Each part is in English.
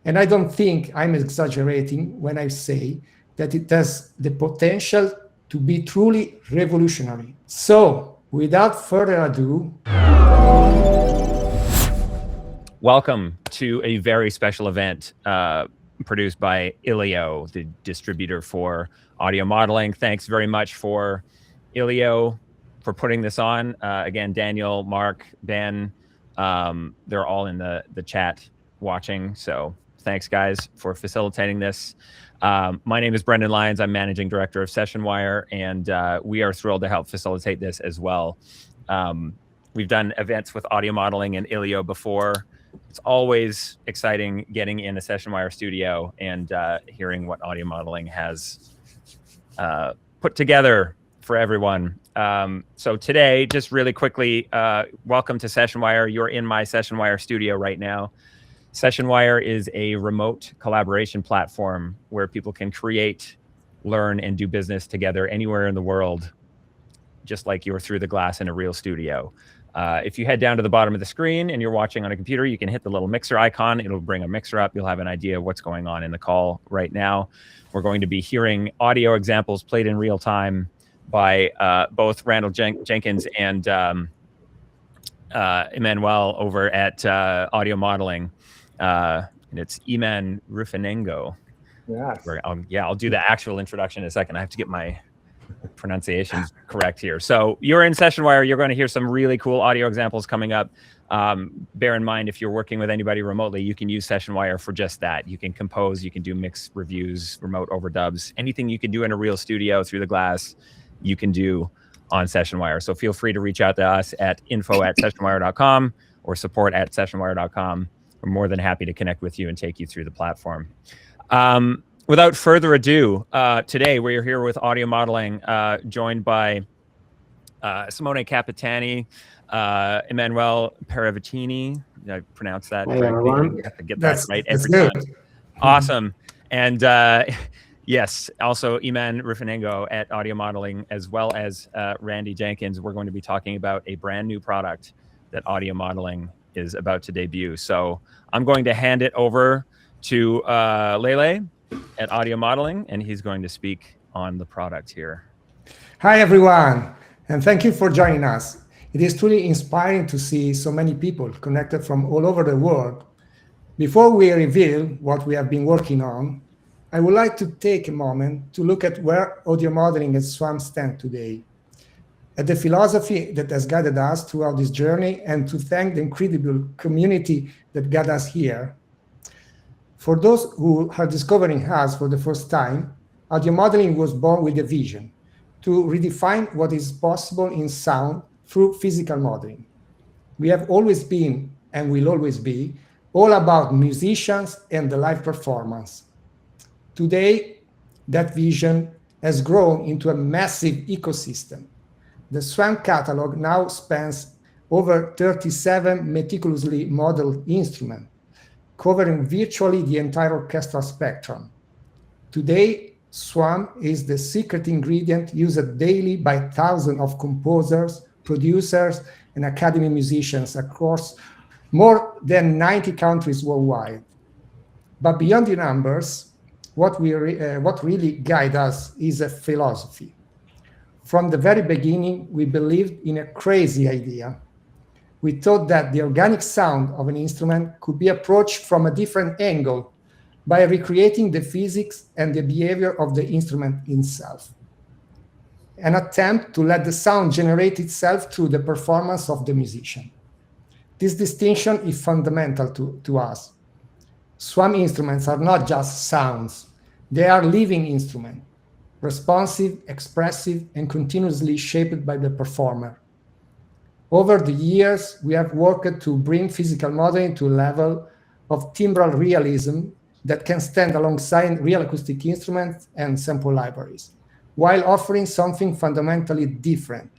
And I don't think I'm exaggerating when I say that it has the potential to be truly revolutionary. So, without further ado, welcome to a very special event produced by ILIO, the distributor for audio modeling. Thanks very much for ILIO for putting this on. Again, Daniel, Mark, Ben, they're all in the chat watching. So thanks, guys, for facilitating this. My name is Brendan Lyons. I'm Managing Director of Sessionwire, and we are thrilled to help facilitate this as well. We've done events with audio modeling and ILIO before. It's always exciting getting in a Sessionwire studio and hearing what audio modeling has put together for everyone. So today, just really quickly, welcome to Sessionwire. You're in my Sessionwire studio right now. Sessionwire is a remote collaboration platform where people can create, learn, and do business together anywhere in the world, just like you're through the glass in a real studio. If you head down to the bottom of the screen and you're watching on a computer, you can hit the little mixer icon. It'll bring a mixer up. You'll have an idea of what's going on in the call right now. We're going to be hearing audio examples played in real time by both Randall Jenkins and Emmanuel over at Audio Modeling. And it's Iman Rufinengo. Yes. I'll do the actual introduction in a second. I have to get my pronunciations correct here. So you're in Sessionwire. You're going to hear some really cool audio examples coming up. Bear in mind, if you're working with anybody remotely, you can use Sessionwire for just that. You can compose, you can do mix reviews, remote overdubs, anything you can do in a real studio through the glass, you can do on Sessionwire. So feel free to reach out to us at info@sessionwire.com or support@sessionwire.com. We're more than happy to connect with you and take you through the platform. Without further ado, today we're here with audio modeling, joined by Simone Capitani, Emanuele Peravitini. Did I pronounce that correctly? I have to get that right every time. Awesome. And yes, also Iman Rufinengo at Audio Modeling, as well as Randy Jenkins. We're going to be talking about a brand new product that Audio Modeling is about to debut. So I'm going to hand it over to Lele at Audio Modeling, and he's going to speak on the product here. Hi, everyone, and thank you for joining us. It is truly inspiring to see so many people connected from all over the world. Before we reveal what we have been working on, I would like to take a moment to look at where audio modeling and SWAM stand today, at the philosophy that has guided us throughout this journey, and to thank the incredible community that got us here. For those who are discovering us for the first time, audio modeling was born with a vision to redefine what is possible in sound through physical modeling. We have always been, and will always be, all about musicians and the live performance. Today, that vision has grown into a massive ecosystem. The SWAM catalog now spans over 37 meticulously modeled instruments, covering virtually the entire orchestral spectrum. Today, SWAM is the secret ingredient used daily by thousands of composers, producers, and academy musicians across more than 90 countries worldwide. But beyond the numbers, what really guides us is a philosophy. From the very beginning, we believed in a crazy idea. We thought that the organic sound of an instrument could be approached from a different angle by recreating the physics and the behavior of the instrument itself. An attempt to let the sound generate itself through the performance of the musician. This distinction is fundamental to us. SWAM instruments are not just sounds. They are living instruments, responsive, expressive, and continuously shaped by the performer. Over the years, we have worked to bring physical modeling to a level of timbral realism that can stand alongside real acoustic instruments and sample libraries, while offering something fundamentally different: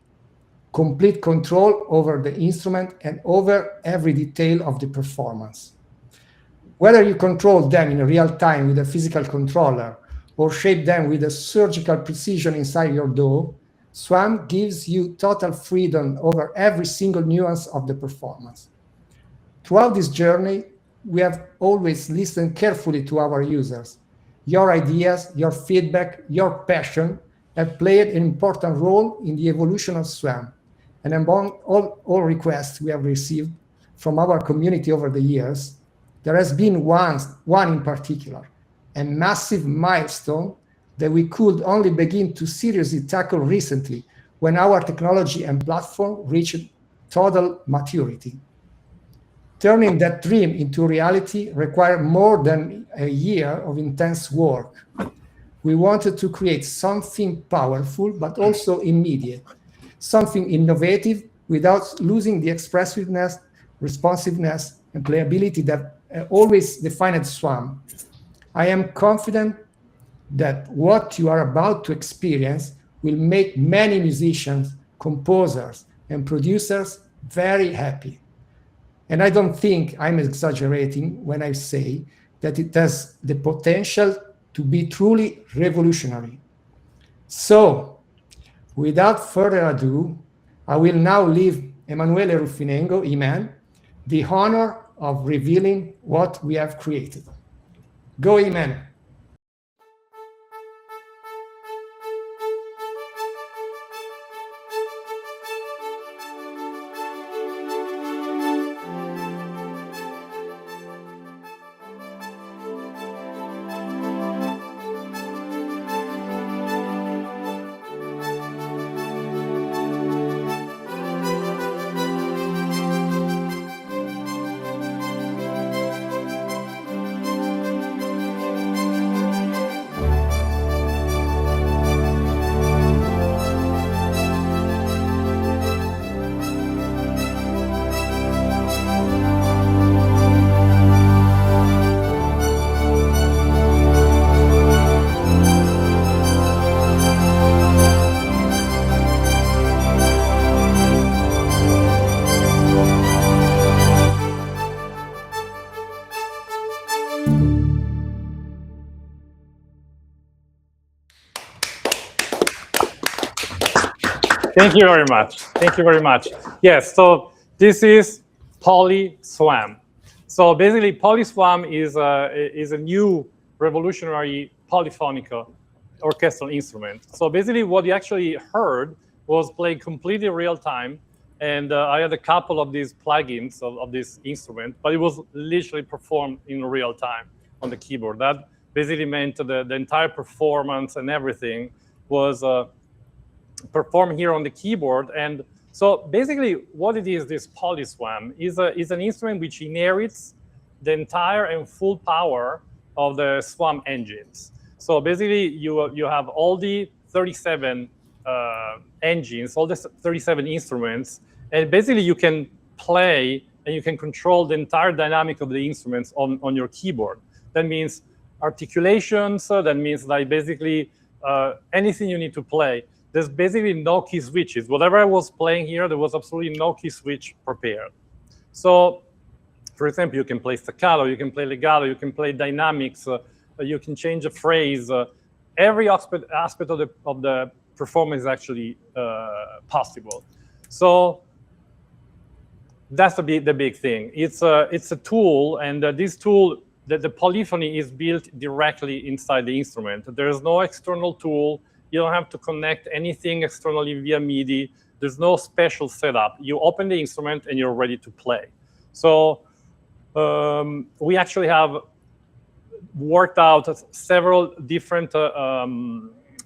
complete control over the instrument and over every detail of the performance. Whether you control them in real time with a physical controller or shape them with a surgical precision inside your DAW, SWAM gives you total freedom over every single nuance of the performance. Throughout this journey, we have always listened carefully to our users. Your ideas, your feedback, your passion have played an important role in the evolution of SWAM. And among all requests we have received from our community over the years, there has been one in particular, a massive milestone that we could only begin to seriously tackle recently when our technology and platform reached total maturity. Turning that dream into reality required more than a year of intense work. We wanted to create something powerful, but also immediate, something innovative without losing the expressiveness, responsiveness, and playability that always defined SWAM. I am confident that what you are about to experience will make many musicians, composers, and producers very happy. And I don't think I'm exaggerating when I say that it has the potential to be truly revolutionary. So, without further ado, I will now leave Emanuele Ruffinengo, Iman, the honor of revealing what we have created. Go, Iman. Thank you very much. Thank you very much. Yes, so this is PolySWAM. So basically, PolySWAM is a new revolutionary polyphonic orchestral instrument. So basically, what you actually heard was played completely real time. And I had a couple of these plugins of this instrument, but it was literally performed in real time on the keyboard. That basically meant the entire performance and everything was performed here on the keyboard. And so basically what it is, this PolySWAM, is an instrument which inherits the entire and full power of the SWAM engines. So basically you have all the 37 engines, all the 37 instruments, and basically you can play and you can control the entire dynamic of the instruments on your keyboard. That means articulations, that means like basically anything you need to play. There's basically no key switches. Whatever I was playing here, there was absolutely no key switch prepared. So, for example, you can play staccato, you can play legato, you can play dynamics, you can change a phrase. Every aspect of the performance is actually possible. So that's the big thing. It's a tool, and this tool, the polyphony is built directly inside the instrument. There is no external tool. You don't have to connect anything externally via MIDI. There's no special setup. You open the instrument and you're ready to play. So we actually have worked out several different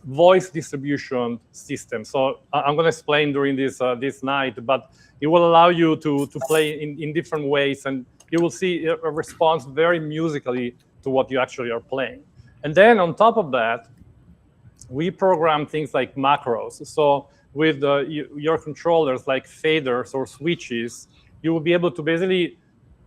voice distribution systems. So I'm going to explain during this night, but it will allow you to play in different ways, and you will see a response very musically to what you actually are playing. And then on top of that, we program things like macros. So with your controllers like faders or switches, you will be able to basically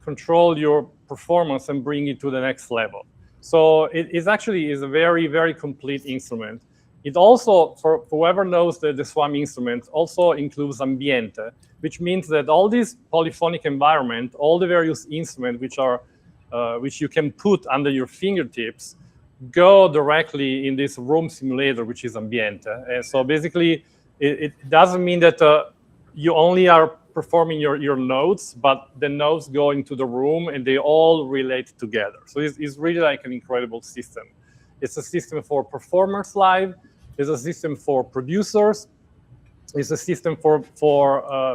control your performance and bring it to the next level. So it is actually a very, very complete instrument. It also, for whoever knows the SWAM instrument, also includes ambiente, which means that all this polyphonic environment, all the various instruments which you can put under your fingertips, go directly in this room simulator, which is ambiente. And so basically, it doesn't mean that you only are performing your notes, but the notes go into the room and they all relate together. So it's really like an incredible system. It's a system for performers live. It's a system for producers. It's a system for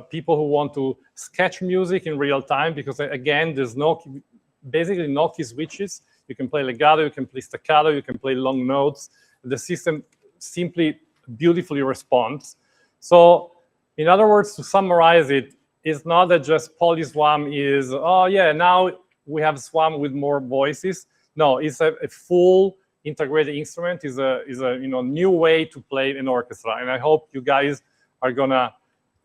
people who want to sketch music in real time, because again, there's basically no key switches. You can play legato, you can play staccato, you can play long notes. The system simply beautifully responds. So in other words, to summarize it, it's not that just PolySWAM is, oh yeah, now we have SWAM with more voices. No, it's a full integrated instrument, is a new way to play an orchestra. And I hope you guys are gonna,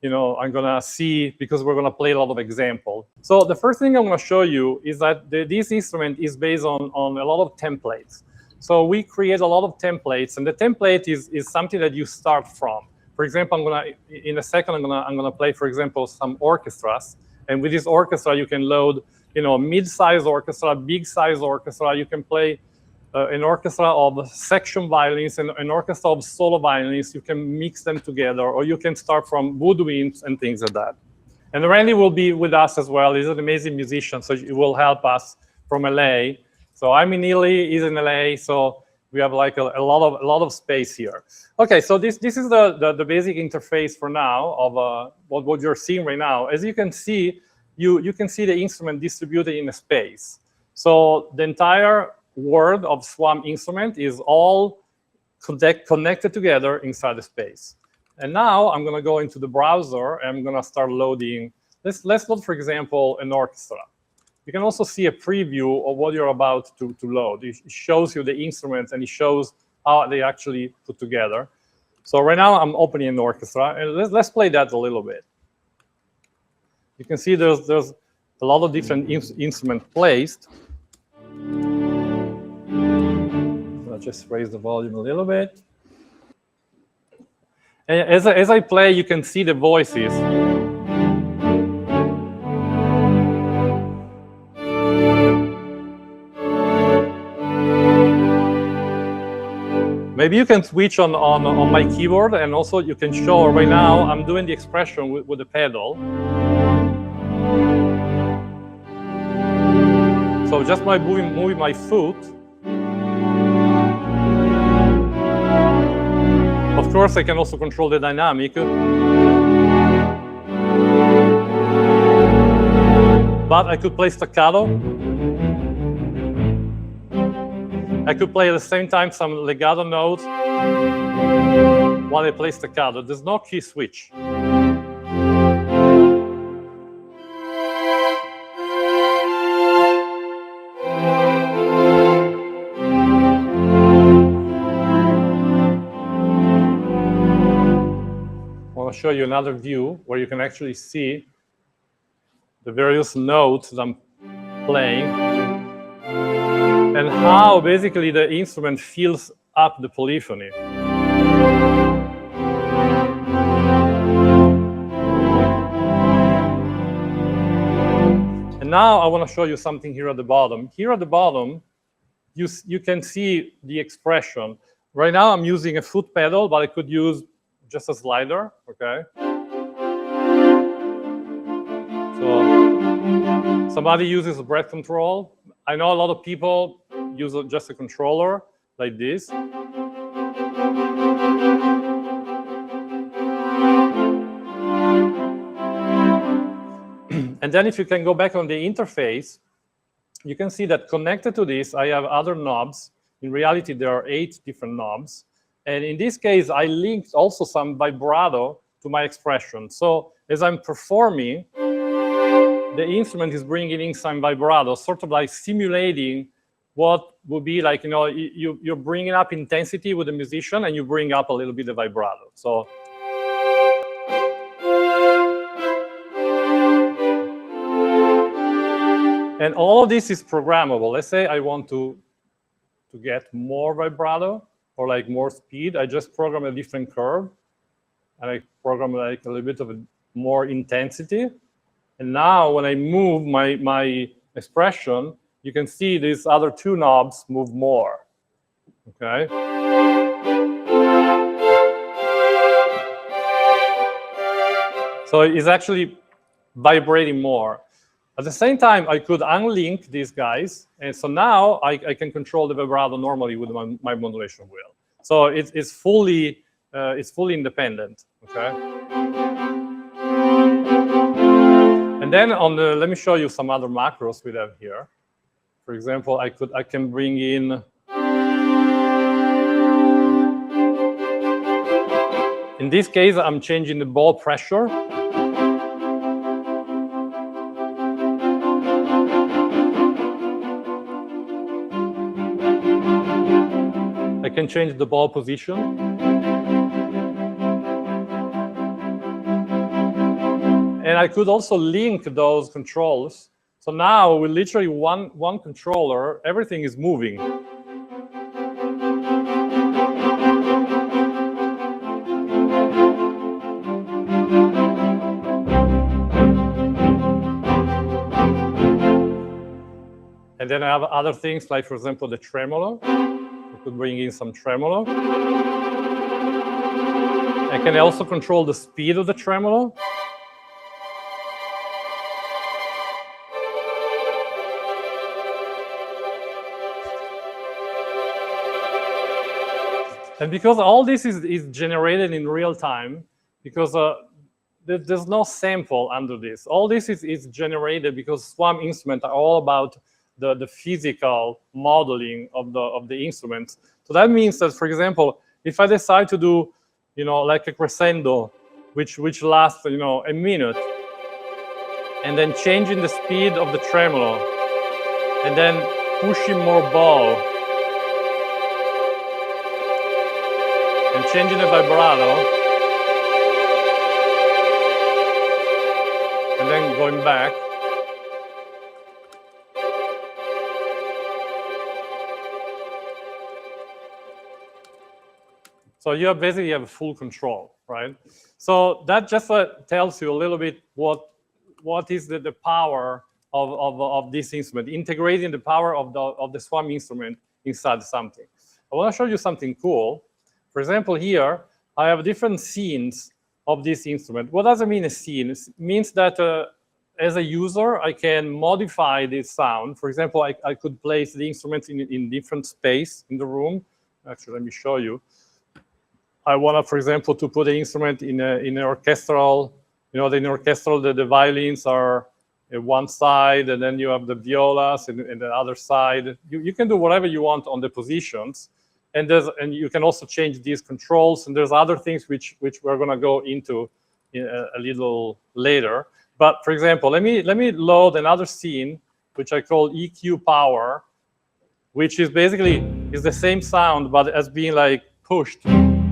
I'm gonna see, because we're gonna play a lot of examples. So the first thing I'm gonna show you is that this instrument is based on a lot of templates. So we create a lot of templates, and the template is something that you start from. For example, in a second, I'm gonna play, for example, some orchestras. And with this orchestra, you can load, mid-size orchestra, big-size orchestra. You can play an orchestra of section violins and an orchestra of solo violins. You can mix them together, or you can start from woodwinds and things like that. And Randy will be with us as well. He's an amazing musician, so he will help us from LA. So I'm in Italy, he's in LA, so we have like a lot of space here. Okay, so this is the basic interface for now of what you're seeing right now. As you can see, you can see the instrument distributed in a space. So the entire world of SWAM instrument is all connected together inside the space. And now I'm going to go into the browser and I'm going to start loading. Let's load, for example, an orchestra. You can also see a preview of what you're about to load. It shows you the instruments and it shows how they actually put together. So right now I'm opening an orchestra, and let's play that a little bit. You can see there's a lot of different instruments placed. I'll just raise the volume a little bit. And as I play, you can see the voices. Maybe you can switch on my keyboard, and also you can show right now I'm doing the expression with the pedal. So just by moving my foot. Of course, I can also control the dynamic. But I could play staccato. I could play at the same time some legato notes while I play staccato. There's no key switch. I want to show you another view where you can actually see the various notes that I'm playing and how basically the instrument fills up the polyphony. And now I want to show you something here at the bottom. Here at the bottom, you can see the expression. Right now I'm using a foot pedal, but I could use just a slider, okay? So somebody uses a breath control. I know a lot of people use just a controller like this. And then if you can go back on the interface, you can see that connected to this, I have other knobs. In reality, there are 8 different knobs. And in this case, I linked also some vibrato to my expression. So as I'm performing, the instrument is bringing in some vibrato, sort of like simulating what would be like, you're bringing up intensity with the musician and you bring up a little bit of vibrato. So and all of this is programmable. Let's say I want to get more vibrato or like more speed. I just program a different curve and I program like a little bit of more intensity. And now when I move my expression, you can see these other 2 knobs move more, okay? So it's actually vibrating more. At the same time, I could unlink these guys, and so now I can control the vibrato normally with my modulation wheel. So it's fully independent. Okay. And then let me show you some other macros we have here. For example, I can bring in. In this case, I'm changing the ball pressure. I can change the ball position. And I could also link those controls. So now with literally one controller, everything is moving. And then I have other things like, for example, the tremolo. I could bring in some tremolo. I can also control the speed of the tremolo. And because all this is generated in real time, because there's no sample under this. All this is generated because SWAM instruments are all about the physical modeling of the instruments. So that means that, for example, if I decide to do, like a crescendo, which lasts, a minute, and then changing the speed of the tremolo, and then pushing more bow, and changing the vibrato, and then going back. So you basically have full control, right? So that just tells you a little bit what is the power of this instrument, integrating the power of the SWAM instrument inside something. I want to show you something cool. For example, here I have different scenes of this instrument. What does it mean, a scene? It means that as a user, I can modify this sound. For example, I could place the instruments in different space in the room. Actually, let me show you. I want to, for example, to put the instrument in an orchestral. In orchestral, the violins are at one side, and then you have the violas in the other side. You can do whatever you want on the positions, and you can also change these controls. And there's other things which we're going to go into a little later. But for example, let me load another scene which I call EQ power, which is basically the same sound but as being like pushed.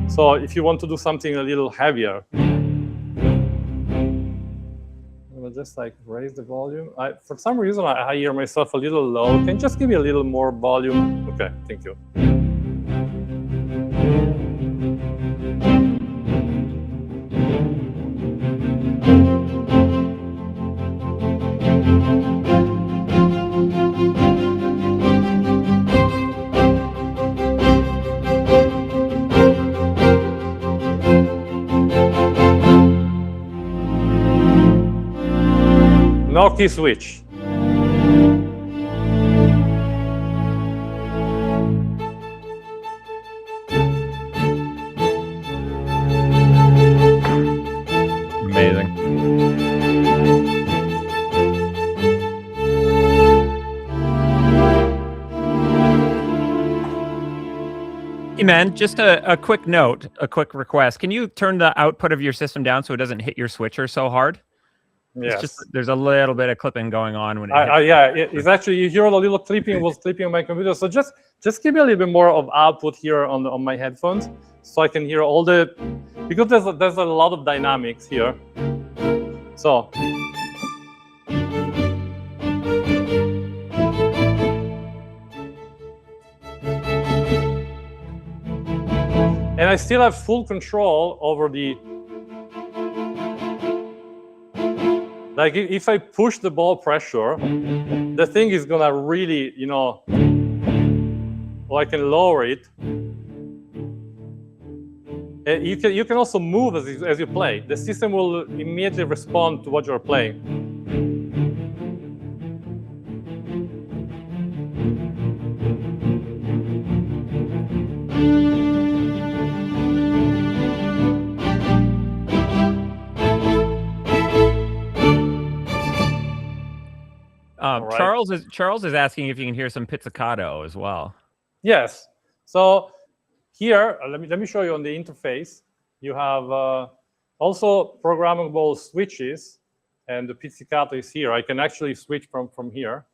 So if you want to do something a little heavier, I'll just like raise the volume. For some reason, I hear myself a little low. Can you just give me a little more volume? Okay, thank you. No key switch. Amazing. Hey man, just a quick note, a quick request. Can you turn the output of your system down so it doesn't hit your switcher so hard? Yes. It's just, there's a little bit of clipping going on when it yeah, it's actually, you hear a little clipping was clipping on my computer. So just give me a little bit more of output here on my headphones, so I can hear all the, because there's a lot of dynamics here. So. And I still have full control over the. Like if I push the ball pressure, the thing is gonna really, or I can lower it. And You can also move as you play. The system will immediately respond to what you're playing. Right. Charles is asking if you can hear some pizzicato as well. Yes. So here, let me show you on the interface. You have also programmable switches, and the pizzicato is here. I can actually switch from here.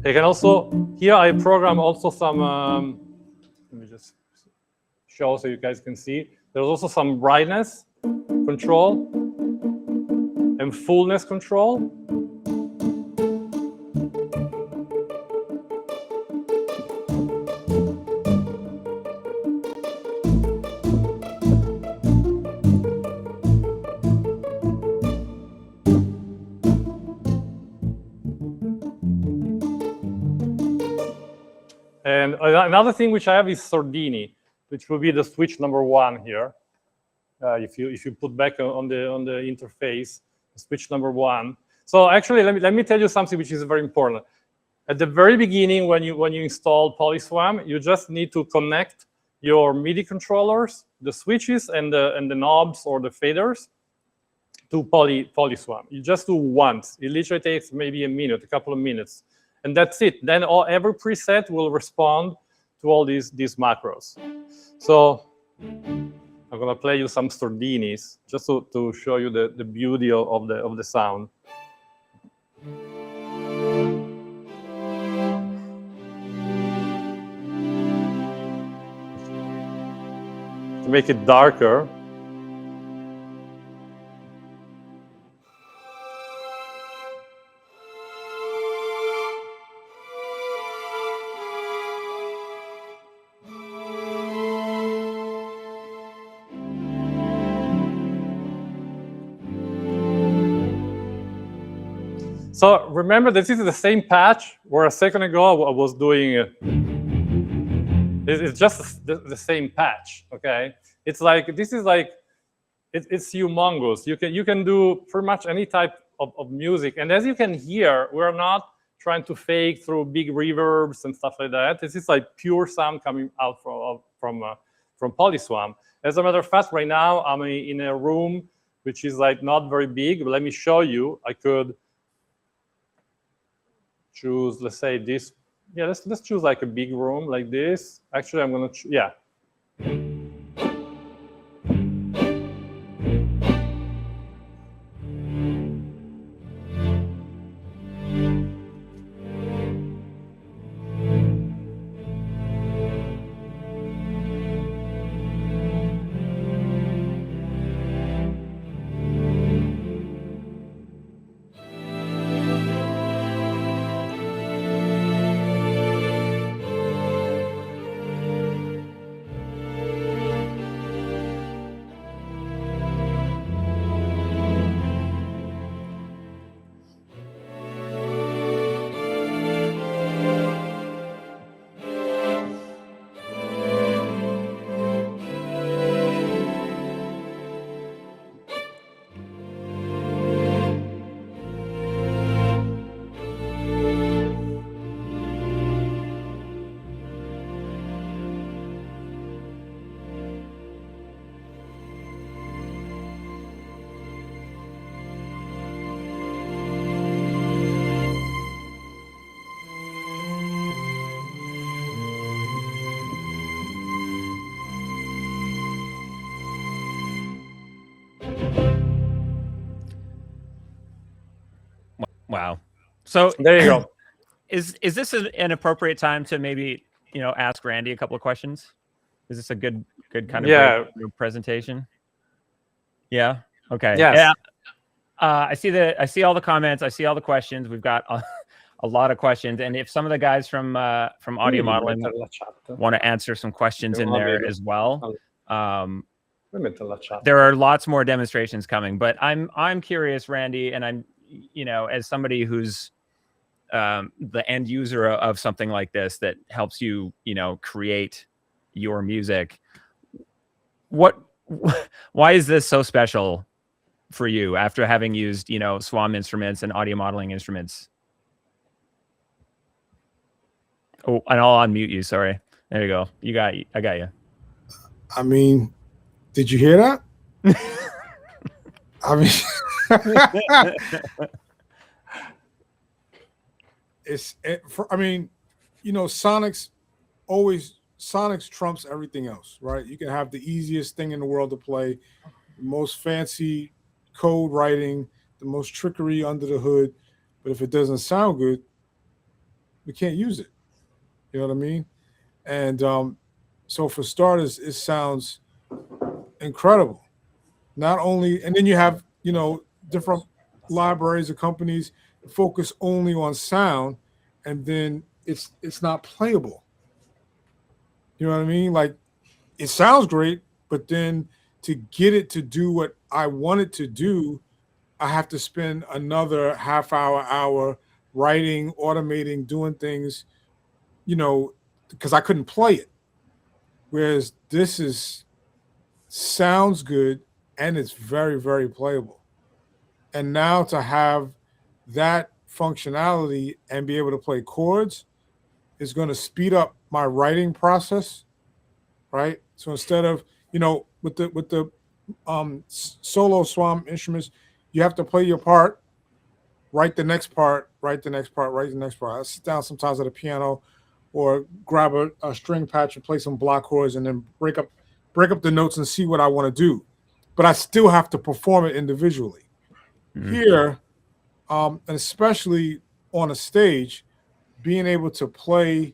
I can also, here I program also some, let me just show so you guys can see. There's also some brightness control and fullness control. And another thing which I have is Sordini, which will be the switch number 1 here. If you put back on the interface, switch number 1. So actually, let me tell you something which is very important. At the very beginning, when you install PolySWAM, you just need to connect your MIDI controllers, the switches and the knobs or the faders to PolySWAM. You just do once. It literally takes maybe a minute, a couple of minutes, and that's it. Then every preset will respond to all these macros. So I'm gonna play you some Sordinis just to show you the beauty of the sound. To make it darker. So remember, this is the same patch where a second ago I was doing. It's just the same patch, okay? It's like this is like it's humongous. You can do pretty much any type of music, and as you can hear, we're not trying to fake through big reverbs and stuff like that. This is like pure sound coming out from PolySWAM. As a matter of fact, right now I'm in a room which is like not very big, but let me show you. I could choose, let's say this. Yeah, let's choose like a big room like this. Actually, I'm gonna yeah. Wow. So there you go. Is this an appropriate time to maybe ask Randy a couple of questions? Is this a good kind of presentation? Yeah. Okay. Yes. Yeah. I see all the comments. I see all the questions. We've got a lot of questions, and if some of the guys from audio modeling want to answer some questions in there as well, there are lots more demonstrations coming. But I'm curious, Randy, and I'm as somebody who's the end user of something like this that helps you, create your music, why is this so special for you after having used, SWAM instruments and audio modeling instruments? Oh, and I'll unmute you. Sorry. There you go. I got you. I mean, did you hear that? I mean, Sonics trumps everything else, right? You can have the easiest thing in the world to play, the most fancy code writing, the most trickery under the hood, but if it doesn't sound good, we can't use it. You know what I mean? And so for starters, it sounds incredible. Not only, and then you have, different libraries or companies focus only on sound, and then it's not playable. You know what I mean? Like, it sounds great, but then to get it to do what I want it to do, I have to spend another half hour writing, automating, doing things, because I couldn't play it. Whereas this sounds good and it's very, very playable. And now to have that functionality and be able to play chords is going to speed up my writing process, right? So instead of, with the solo SWAM instruments, you have to play your part, write the next part, write the next part, write the next part. I sit down sometimes at a piano or grab a string patch and play some block chords and then break up the notes and see what I want to do. But I still have to perform it individually. Mm-hmm. Here, and especially on a stage, being able to play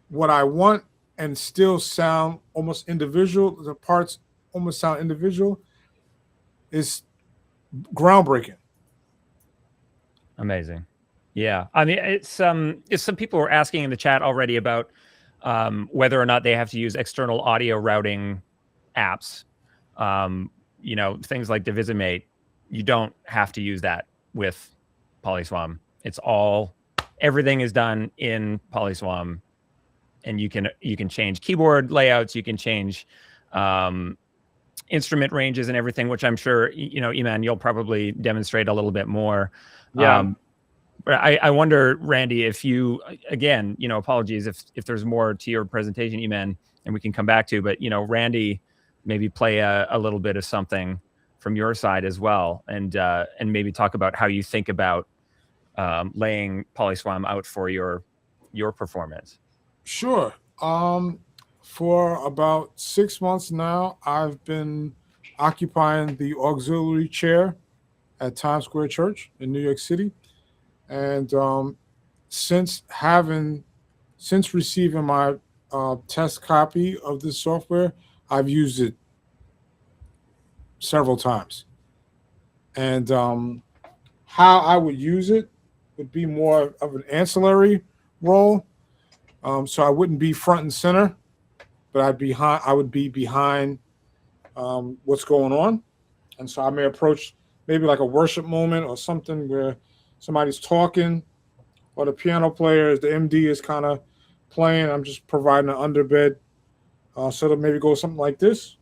what I want and still sound almost individual, the parts almost sound individual, is groundbreaking. Amazing. Yeah. I mean, it's some people were asking in the chat already about whether or not they have to use external audio routing apps. Things like Divisimate, you don't have to use that with PolySWAM. Everything is done in PolySWAM, and you can change keyboard layouts, you can change instrument ranges and everything, which I'm sure, Iman, you'll probably demonstrate a little bit more. Yeah. But I wonder, Randy, if you, again, apologies if there's more to your presentation, Iman, and we can come back to, but, Randy, maybe play a little bit of something from your side as well, and maybe talk about how you think about laying PolySWAM out for your performance. Sure. For about 6 months now, I've been occupying the auxiliary chair at Times Square Church in New York City. And since receiving my test copy of this software, I've used it several times. And how I would use it would be more of an ancillary role. So I wouldn't be front and center, but I would be behind what's going on. And so I may approach maybe like a worship moment or something where somebody's talking, or the piano player, the MD is kind of playing. I'm just providing an underbed. So to maybe go something like this.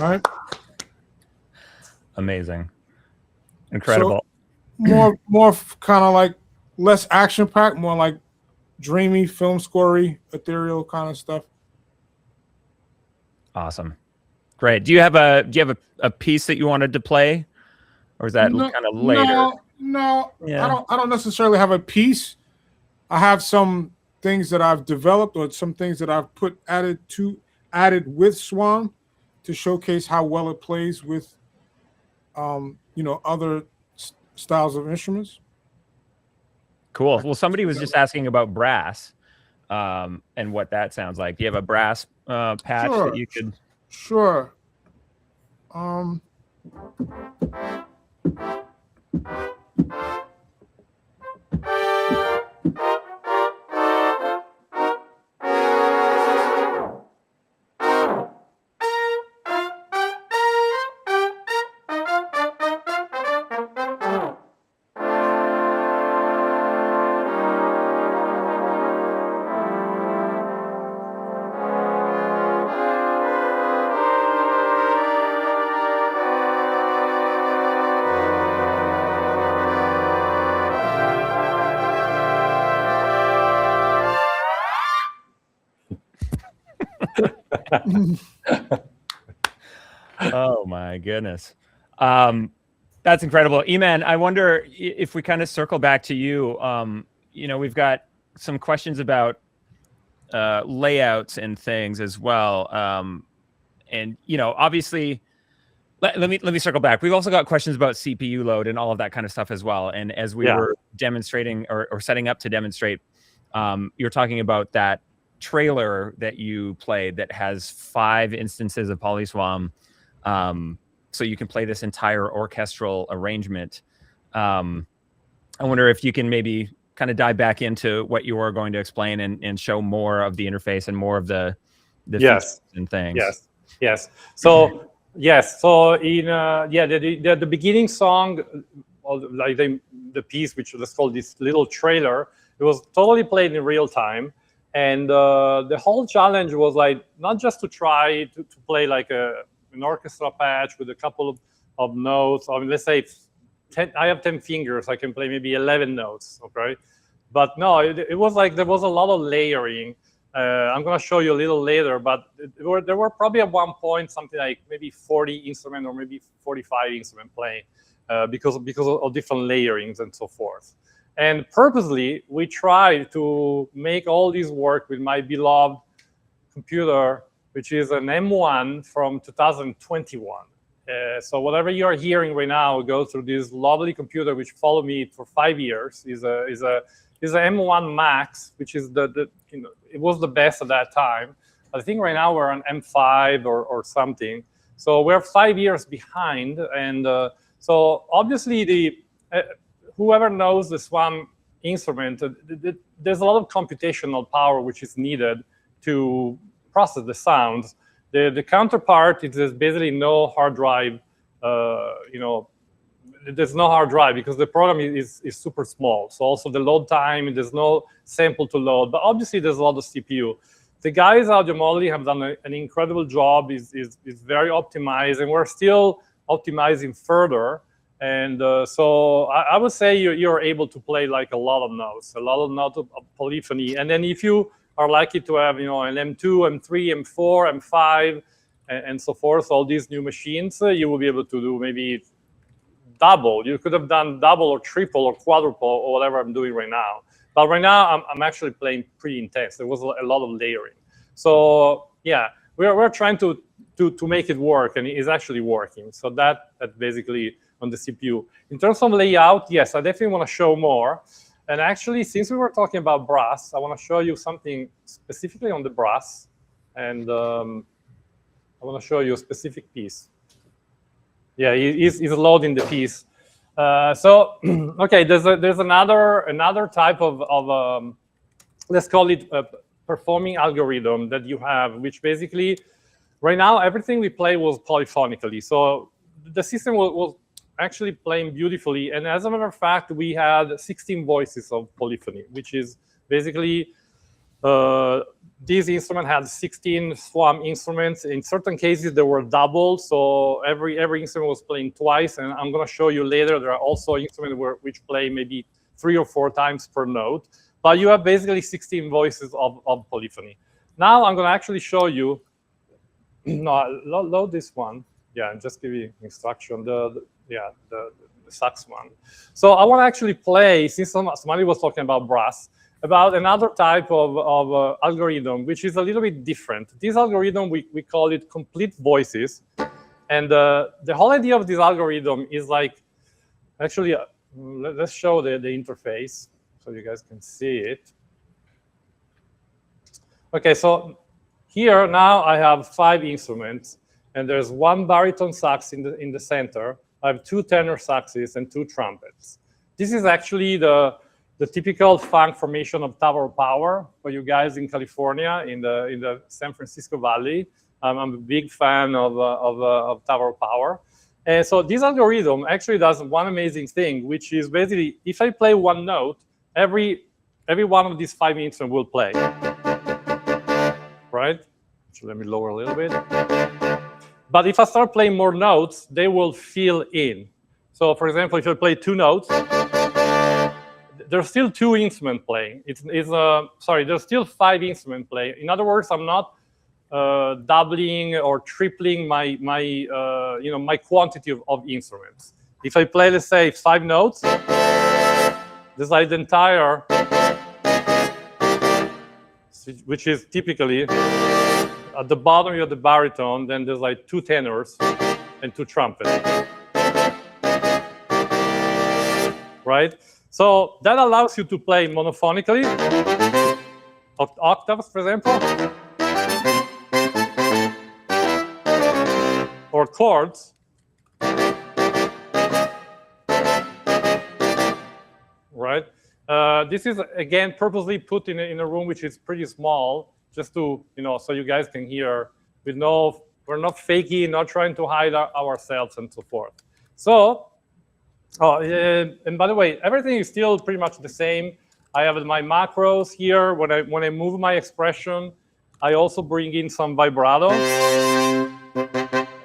Right. Amazing. Incredible. So more kind of like less action packed, more like dreamy, film scorey, ethereal kind of stuff. Awesome. Great. Do you have a piece that you wanted to play, or is that kind of later? No, Yeah. I don't necessarily have a piece. I have some things that I've developed or some things that I've added with SWAM to showcase how well it plays with other styles of instruments. Cool. Well, somebody was just asking about brass and what that sounds like. Do you have a brass patch that you could? Sure. Oh my goodness. That's incredible. Eman, I wonder if we kind of circle back to you. We've got some questions about layouts and things as well. And obviously, let me circle back. We've also got questions about CPU load and all of that kind of stuff as well. And as we were demonstrating or setting up to demonstrate, you're talking about that trailer that you played that has 5 instances of PolySWAM. So you can play this entire orchestral arrangement. I wonder if you can maybe kind of dive back into what you were going to explain and show more of the interface and more of the features and things. Yes. So in the beginning song, like the piece which was called this little trailer, it was totally played in real time. And the whole challenge was like not just to try to play like an orchestra patch with a couple of notes. I mean, let's say I have 10 fingers, I can play maybe 11 notes, okay? But no, it was like there was a lot of layering. I'm going to show you a little later, but there were probably at one point something like maybe 40 instruments or maybe 45 instruments playing because of different layerings and so forth. And purposely, we tried to make all this work with my beloved computer, which is an M1 from 2021. So whatever you are hearing right now go through this lovely computer, which followed me for 5 years, is a M1 Max, which is it was the best at that time. I think right now we're on M5 or something. So we're 5 years behind, and so obviously whoever knows the SWAM instrument, there's a lot of computational power which is needed to process the sounds. The counterpart is there's basically no hard drive. There's no hard drive because the program is super small. So also the load time, there's no sample to load. But obviously there's a lot of CPU. The guys at Audio Modeling have done an incredible job. Is very optimized, and we're still optimizing further. And so I would say you're able to play like a lot of notes of polyphony. And then if you are lucky to have an M2, M3, M4, M5, and so forth, all these new machines, you will be able to do maybe double. You could have done double or triple or quadruple or whatever I'm doing right now. But right now I'm actually playing pretty intense. There was a lot of layering. So yeah, we're trying to make it work, and it is actually working. So that's basically on the CPU. In terms of layout, yes, I definitely want to show more. And actually, since we were talking about brass, I want to show you something specifically on the brass. And I want to show you a specific piece. Yeah, he's loading the piece. So, okay, there's another type of let's call it a performing algorithm that you have, which basically, right now, everything we play was polyphonically. So the system was actually playing beautifully. And as a matter of fact, we had 16 voices of polyphony, which is basically this instrument had 16 SWAM instruments. In certain cases, there were double, so every instrument was playing twice. And I'm going to show you later, there are also instruments which play maybe 3 or 4 times per note. But you have basically 16 voices of polyphony. Now I'm going to actually show you no, load this one. Yeah, and just give you instruction. The sax one. So I want to actually play, since somebody was talking about brass, about another type of algorithm, which is a little bit different. This algorithm, we call it complete voices. And the whole idea of this algorithm is like, actually, let's show the interface so you guys can see it. OK, so here now I have 5 instruments. And there's 1 baritone sax in the center. I have 2 tenor saxes and 2 trumpets. This is actually the typical funk formation of Tower of Power for you guys in California, in the San Francisco Valley. I'm a big fan of Tower of Power. And so this algorithm actually does one amazing thing, which is basically, if I play one note, every one of these 5 instruments will play. Right? So let me lower a little bit. But if I start playing more notes, they will fill in. So for example, if I play 2 notes, there's still 2 instruments playing. Sorry, there's still 5 instruments playing. In other words, I'm not doubling or tripling my quantity of instruments. If I play, let's say, 5 notes, there's like the entire, which is typically at the bottom you have the baritone, then there's like 2 tenors and 2 trumpets. Right? So that allows you to play monophonically, octaves, for example, or chords, right? This is, again, purposely put in a room which is pretty small, just to, so you guys can hear with we're not faking, not trying to hide ourselves and so forth. So, and by the way, everything is still pretty much the same. I have my macros here. When I move my expression, I also bring in some vibrato.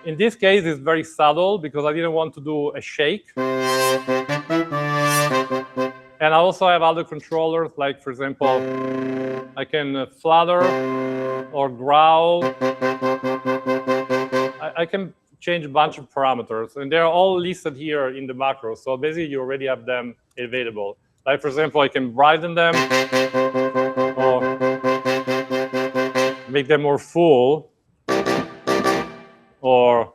In this case, it's very subtle because I didn't want to do a shake. And I also have other controllers, like, for example, I can flutter or growl. I can change a bunch of parameters, and they're all listed here in the macro. So basically, you already have them available. Like, for example, I can brighten them or make them more full, or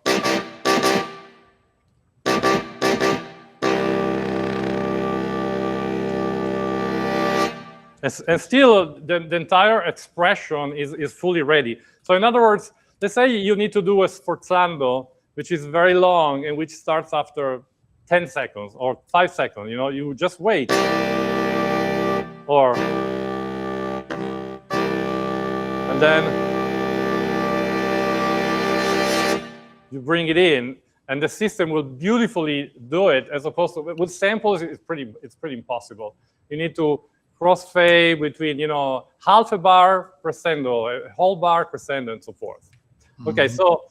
and still, the entire expression is fully ready. So in other words, let's say you need to do a sforzando, which is very long and which starts after 10 seconds or 5 seconds. You just wait. Or, and then you bring it in, and the system will beautifully do it, as opposed to with samples, it's pretty impossible. You need to crossfade between, half a bar crescendo, a whole bar crescendo, and so forth. Mm-hmm. Okay, so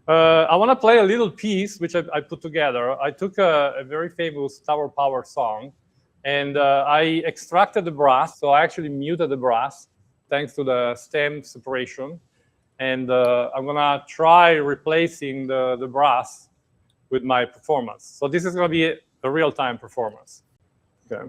I want to play a little piece which I put together. I took a very famous Tower Power song, and I extracted the brass. So I actually muted the brass thanks to the stem separation. And I'm going to try replacing the brass with my performance. So this is going to be a real-time performance. Okay.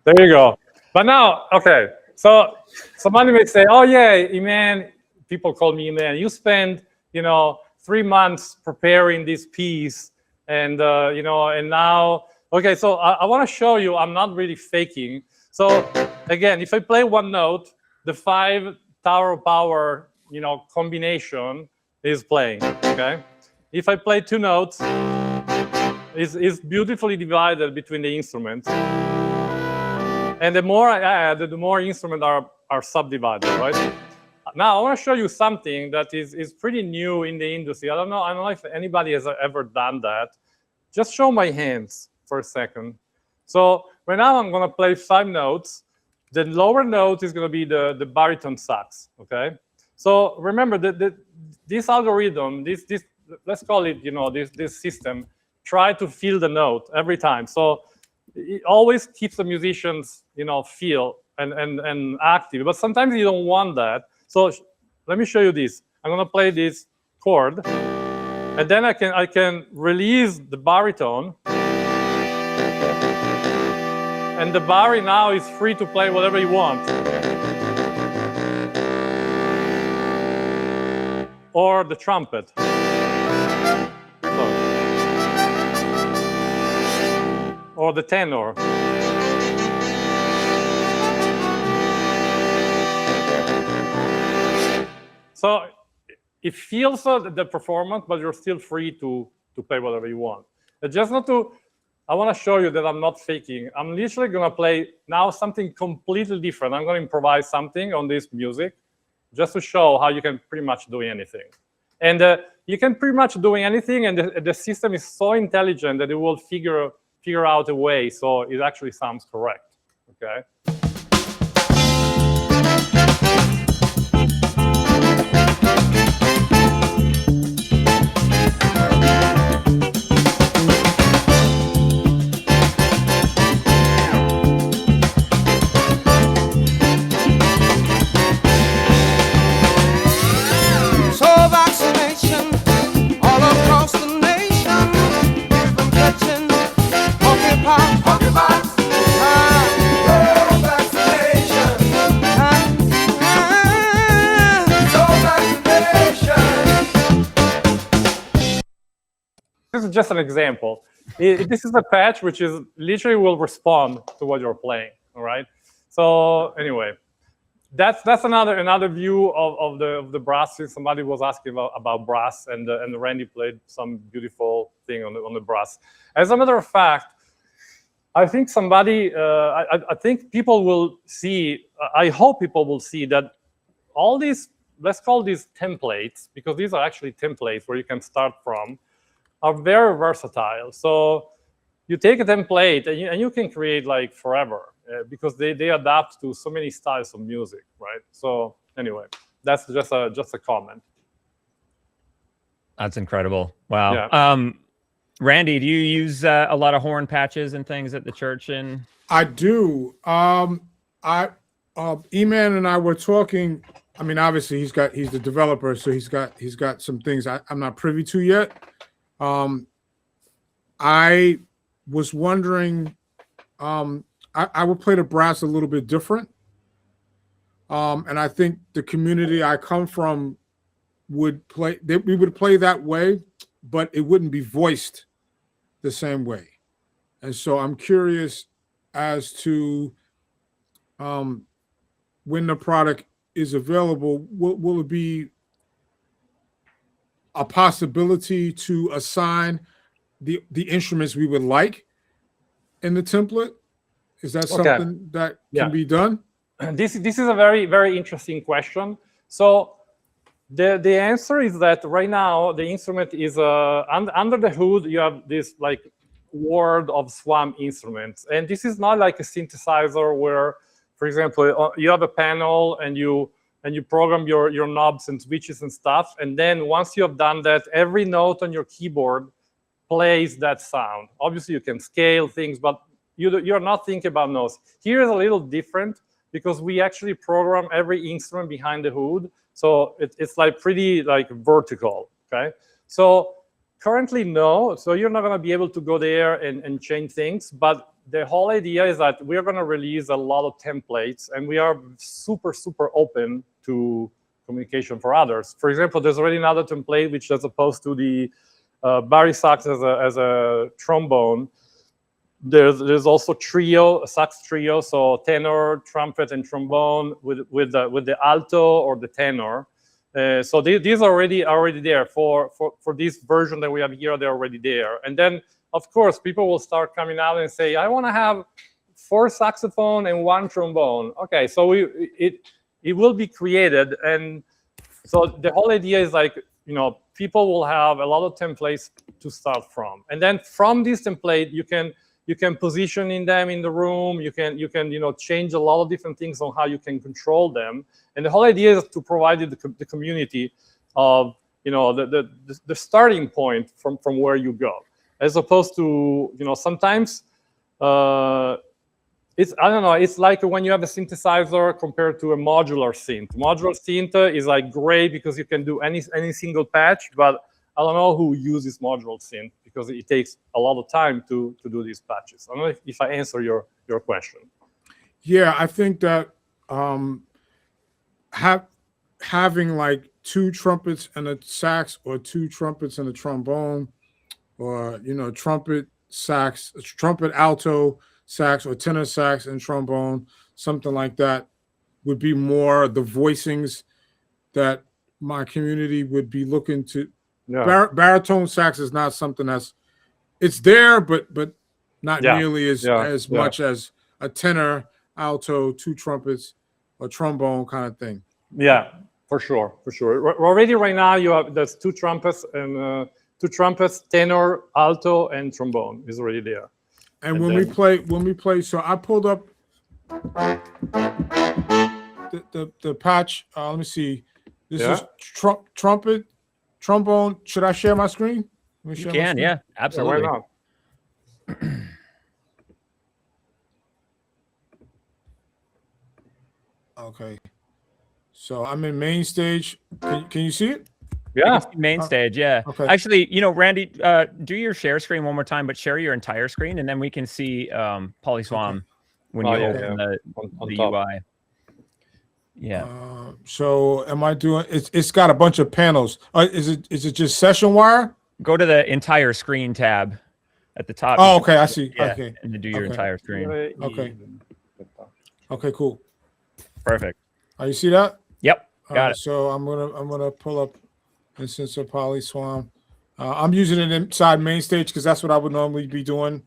There you go. But now, okay. So somebody may say, "Oh yeah, Iman." People call me Iman. You spend, 3 months preparing this piece, and and now, okay. So I want to show you I'm not really faking. So again, if I play one note, the 5 tower of power, combination is playing. Okay. If I play 2 notes, it's beautifully divided between the instruments. And the more I add, the more instruments are subdivided, right? Now I want to show you something that is pretty new in the industry. I don't know if anybody has ever done that. Just show my hands for a second. So right now I'm going to play 5 notes. The lower note is going to be the baritone sax. Okay. So remember this algorithm, this let's call it this system, try to feel the note every time. So it always keeps the musicians feel and active. But sometimes you don't want that. So let me show you this. I'm going to play this chord, and then I can release the baritone, and the bari now is free to play whatever you want, or the trumpet, or the tenor. So it feels the performance, but you're still free to play whatever you want. Just not to, I want to show you that I'm not faking. I'm literally going to play now something completely different. I'm going to improvise something on this music just to show how you can pretty much do anything. And you can pretty much do anything, and the system is so intelligent that it will figure out a way so it actually sounds correct. Okay. This is just an example. This is a patch which is literally will respond to what you're playing. All right. So anyway, that's another view of the brass. Somebody was asking about brass, and Randy played some beautiful thing on the brass. As a matter of fact, I think I think people will see. I hope people will see that all these, let's call these templates, because these are actually templates where you can start from, are very versatile. So you take a template and you can create like forever because they adapt to so many styles of music, right? So anyway, that's just a comment. That's incredible. Wow. Yeah. Randy, do you use a lot of horn patches and things at the church? I do. Eman and I were talking. I mean, obviously he's the developer, so he's got some things I'm not privy to yet. I was wondering, I would play the brass a little bit different. And I think the community I come from we would play that way, but it wouldn't be voiced the same way. And so I'm curious as to when the product is available, will it be a possibility to assign the instruments we would like in the template? Is that something that can be done? This is a very, very interesting question. So the answer is that right now the instrument is under the hood. You have this like world of SWAM instruments, and this is not like a synthesizer where, for example, you have a panel and you program your knobs and switches and stuff, and then once you have done that, every note on your keyboard plays that sound. Obviously, you can scale things, but you're not thinking about notes. Here is a little different because we actually program every instrument behind the hood, so it's like pretty like vertical. Okay, so Currently, no. So you're not going to be able to go there and change things. But the whole idea is that we're going to release a lot of templates, and we are super, super open to communication for others. For example, there's already another template which, as opposed to the bari sax as a trombone, there's also trio, a sax trio, so tenor, trumpet, and trombone with the alto or the tenor. So these are already there for this version that we have here. They're already there, and then of course people will start coming out and say, I want to have 4 saxophone and 1 trombone. Okay, so it will be created, and so the whole idea is like, you know, people will have a lot of templates to start from, and then from this template you can position in them in the room. You can you know, change a lot of different things on how you can control them. And the whole idea is to provide the community of, you know, the starting point from where you go, as opposed to, you know, sometimes it's, I don't know, it's like when you have a synthesizer compared to a modular synth. Modular synth is like great because you can do any single patch, but I don't know who uses modular synth because it takes a lot of time to do these patches. I don't know if I answer your question. Yeah, I think that having like 2 trumpets and a sax, or 2 trumpets and a trombone, or, you know, trumpet, sax, trumpet, alto, sax, or tenor sax and trombone, something like that, would be more the voicings that my community would be looking to. Yeah. Baritone sax is not something it's there, but not nearly as much as a tenor, alto, 2 trumpets, or trombone kind of thing. Yeah, for sure. Already right now there's 2 trumpets and 2 trumpets, tenor, alto, and trombone is already there. And when we play, so I pulled up the patch. Let me see. This is trumpet, trombone. Should I share my screen? You can, yeah, absolutely. Yeah, why not? Okay. So I'm in main stage. Can you see it? Yeah. Main stage, yeah. Okay. Actually, you know, Randy, do your share screen one more time, but share your entire screen, and then we can see PolySWAM when you open the UI. Yeah. So am I doing? It's got a bunch of panels. Is it just Sessionwire? Go to the entire screen tab at the top. Oh, okay. I see. Yeah, okay. and then do your entire screen. Okay. Okay. Cool. Perfect. You see that? Yep. Got it. So I'm gonna pull up instance of PolySWAM. I'm using it inside main stage because that's what I would normally be doing.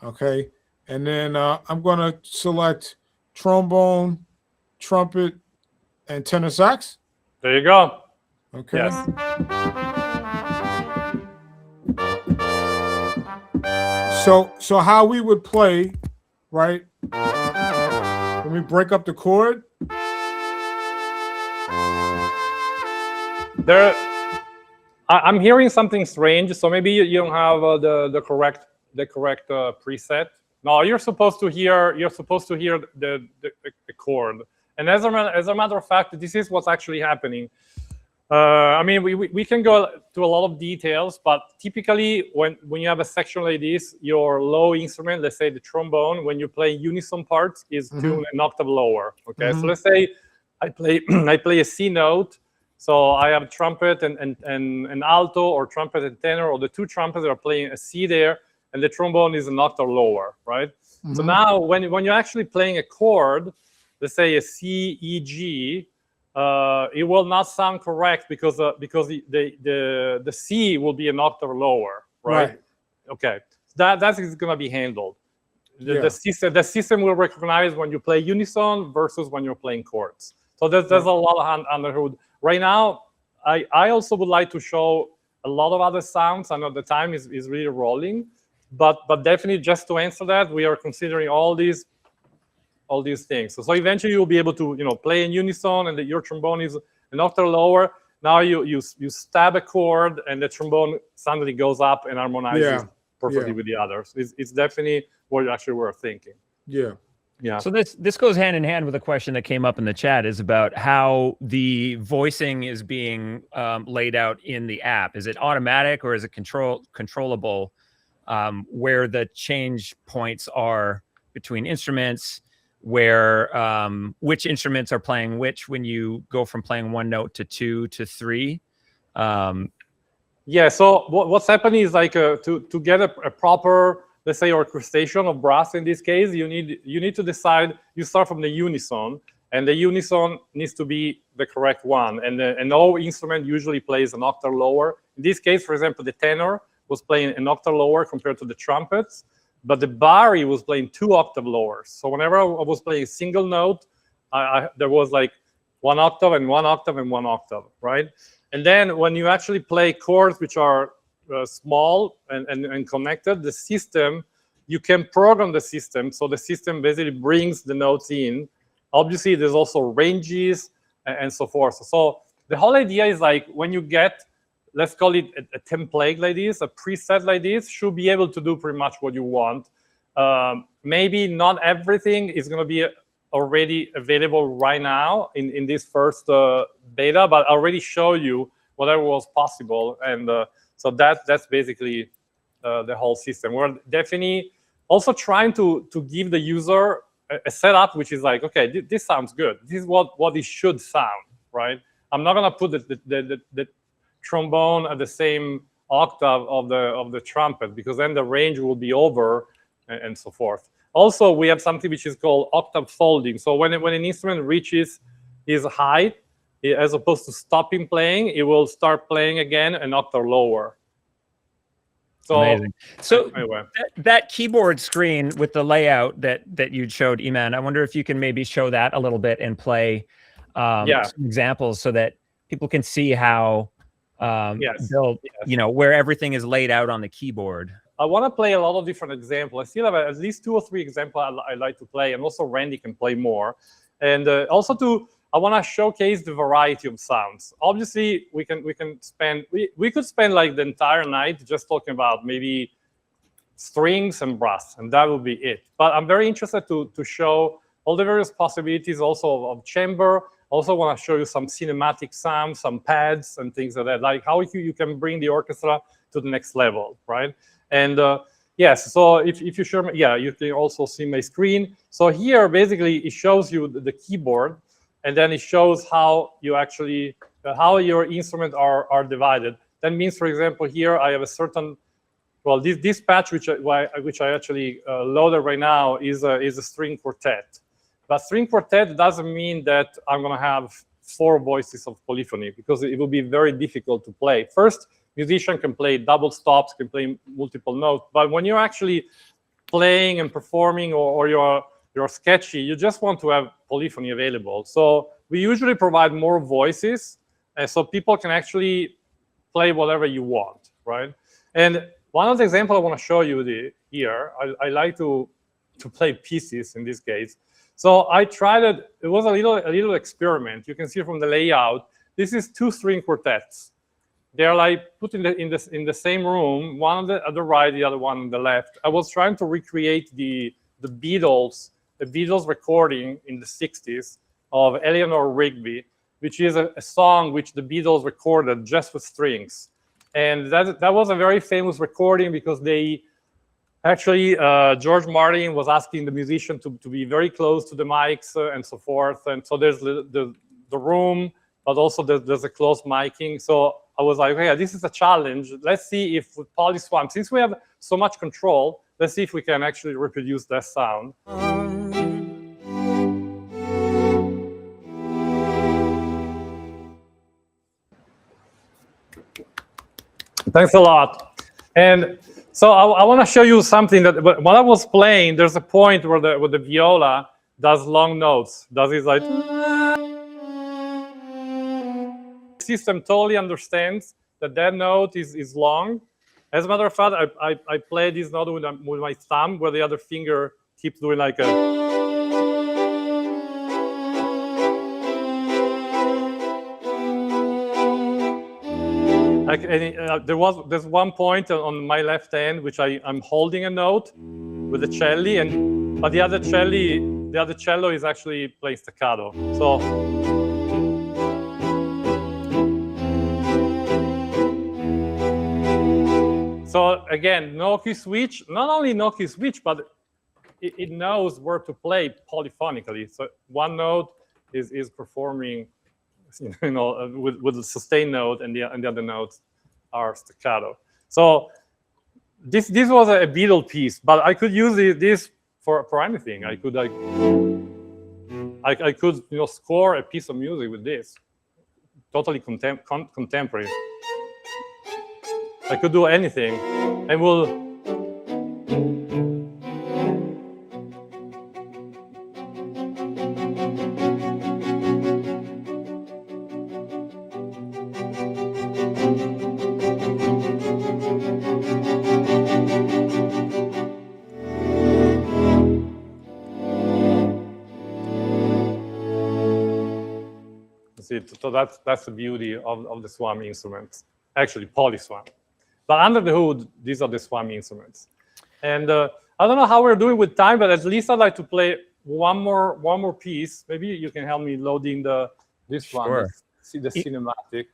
Okay. And then I'm going to select trombone, trumpet, and tenor sax. There you go. Okay. Yes. So how we would play, right? When we break up the chord. I'm hearing something strange. So maybe you don't have the correct preset. No, you're supposed to hear the chord. And as a matter of fact, this is what's actually happening. I mean, we can go to a lot of details, but typically when you have a section like this, your low instrument, let's say the trombone, when you play unison parts, is tuned an octave lower. Okay, so let's say I play a C note. So I have trumpet and alto, or trumpet and tenor, or the 2 trumpets are playing a C there, and the trombone is an octave lower, right? So now when you're actually playing a chord, let's say a C, E, G, it will not sound correct because the C will be an octave lower, right? Okay, that is going to be handled. The system will recognize when you play unison versus when you're playing chords. So there's a lot under the hood. Right now, I also would like to show a lot of other sounds. I know the time is really rolling, but definitely just to answer that, we are considering all these things. So eventually you'll be able to, you know, play in unison, and your trombone is an octave lower. Now you stab a chord, and the trombone suddenly goes up and harmonizes perfectly with the others. It's definitely what you actually were thinking. Yeah. Yeah. So this goes hand in hand with a question that came up in the chat, is about how the voicing is being laid out in the app. Is it automatic or is it controllable? Where the change points are between instruments, where which instruments are playing which when you go from playing one note to 2 to 3. Yeah. So what's happening is like to get a proper, let's say, orchestration of brass in this case, you need to decide. You start from the unison, and the unison needs to be the correct one. And no instrument usually plays an octave lower. In this case, for example, the tenor was playing an octave lower compared to the trumpets, but the bari was playing 2 octave lowers. So whenever I was playing a single note, there was like 1 octave and 1 octave and 1 octave, right? And then when you actually play chords which are small and connected, the system, you can program the system. So the system basically brings the notes in. Obviously, there's also ranges and so forth. So the whole idea is like when you get, let's call it a template like this, a preset like this, should be able to do pretty much what you want. Maybe not everything is going to be already available right now in this first beta, but I already show you whatever was possible. And so that's basically the whole system. We're definitely also trying to give the user a setup which is like, okay, this sounds good. This is what it should sound, right? I'm not gonna put the trombone at the same octave of the trumpet, because then the range will be over and so forth. Also, we have something which is called octave folding. So when an instrument reaches its height, as opposed to stopping playing, it will start playing again an octave lower. So, amazing. So anyway, that keyboard screen with the layout that you showed, Iman, I wonder if you can maybe show that a little bit and play some examples so that people can see how built, you know, where everything is laid out on the keyboard. I want to play a lot of different examples. I still have at least 2 or 3 examples I like to play, and also Randy can play more. And also I want to showcase the variety of sounds. Obviously, we could spend like the entire night just talking about maybe strings and brass, and that would be it. But I'm very interested to show all the various possibilities also of chamber. Also want to show you some cinematic sounds, some pads and things like that, like how you can bring the orchestra to the next level, right? And yes, so if you show me, you can also see my screen. So here, basically, it shows you the keyboard, and then it shows how you actually, how your instruments are divided. That means, for example, here I have a certain, well, this patch which I actually loaded right now is a string quartet. But string quartet doesn't mean that I'm going to have 4 voices of polyphony, because it will be very difficult to play. First, musician can play double stops, can play multiple notes. But when you're actually playing and performing, or you're sketchy, you just want to have polyphony available. So we usually provide more voices, so people can actually play whatever you want, right? And one of the examples I want to show you here, I like to play pieces in this case. So I tried it. It was a little experiment. You can see from the layout, this is 2 string quartets. They're like put in the same room, one at the right, the other one on the left. I was trying to recreate the Beatles recording in the 60s of Eleanor Rigby, which is a song which the Beatles recorded just with strings. And that was a very famous recording, because they actually, George Martin was asking the musician to be very close to the mics and so forth. And so there's the room, but also there's a close miking. So I was like, okay, this is a challenge. Let's see if with PolySWAM, since we have so much control, let's see if we can actually reproduce that sound. Thanks a lot. And so I want to show you something that when I was playing, there's a point where the viola does long notes. Does it like? The system totally understands that note is long. As a matter of fact, I play this note with my thumb, where the other finger keeps doing like a. Like there's one point on my left hand which I'm holding a note with the cello, but the other cello the other cello is actually playing staccato. So again, no key switch. Not only no key switch, but it knows where to play polyphonically. So one note is performing, with the sustained note, and the other notes are staccato. So this was a Beatle piece, but I could use this for anything. I could score a piece of music with this, totally contemporary. I could do anything, and we'll. So that's the beauty of the SWAM instruments, actually PolySWAM. But under the hood, these are the SWAM instruments. And I don't know how we're doing with time, but at least I'd like to play one more piece. Maybe you can help me loading this Sure. one. See the cinematic.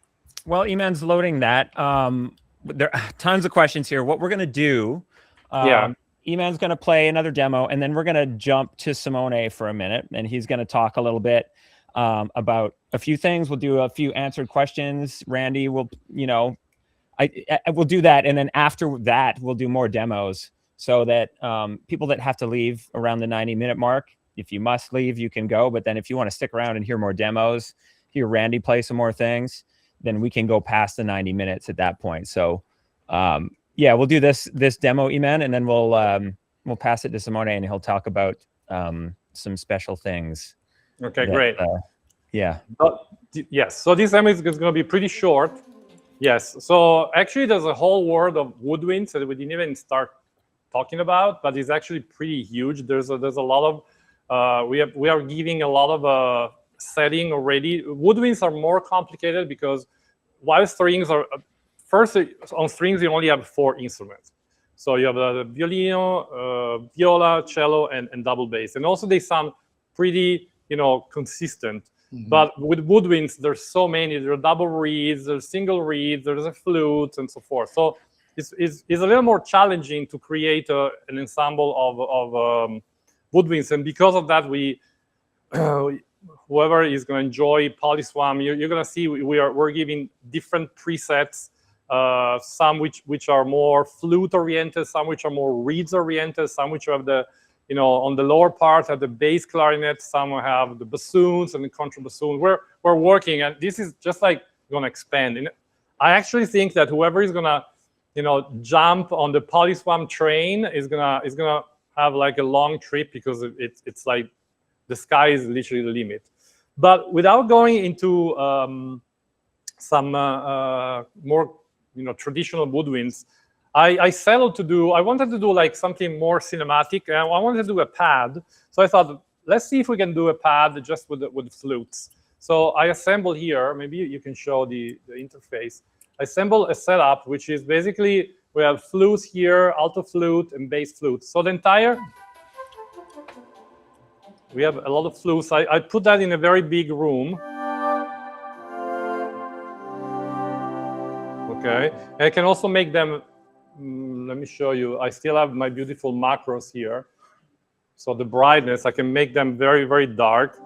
Well, Iman's loading that. There are tons of questions here. What we're going to do, Iman's going to play another demo, and then we're going to jump to Simone for a minute, and he's going to talk a little bit about a few things. We'll do a few answered questions. Randy will, I will do that, and then after that, we'll do more demos so that people that have to leave around the 90-minute mark, if you must leave, you can go. But then if you want to stick around and hear more demos, hear Randy play some more things, then we can go past the 90 minutes at that point. So yeah, we'll do this demo, Iman, and then we'll pass it to Simone, and he'll talk about some special things. Okay, great. Yeah. Yes. So this demo is going to be pretty short. Yes. So actually, there's a whole world of woodwinds that we didn't even start talking about, but it's actually pretty huge. There's a lot of we are giving a lot of setting already. Woodwinds are more complicated because while strings are first on strings, you only have 4 instruments. So you have the violino, viola, cello, and double bass, and also they sound pretty consistent. Mm-hmm. But with woodwinds, there's so many. There are double reeds, there's single reeds, there's a flute, and so forth. So it's a little more challenging to create an ensemble of woodwinds, and because of that, whoever is going to enjoy PolySWAM, you're going to see we're giving different presets. Some which are more flute oriented, some which are more reeds oriented, some which have the on the lower part have the bass clarinet, some have the bassoons and the contrabassoon. We're working, and this is just like going to expand. And I actually think that whoever is going to jump on the PolySWAM train is gonna have like a long trip, because it's like the sky is literally the limit. But without going into some more traditional woodwinds, I settled to do. I wanted to do like something more cinematic, and I wanted to do a pad. So I thought, let's see if we can do a pad just with flutes. So I assembled here. Maybe you can show the interface. I assembled a setup which is basically we have flutes here, alto flute, and bass flute. So the entire we have a lot of flutes. I put that in a very big room. Okay, and I can also make them. Let me show you. I still have my beautiful macros here. So the brightness, I can make them very, very dark.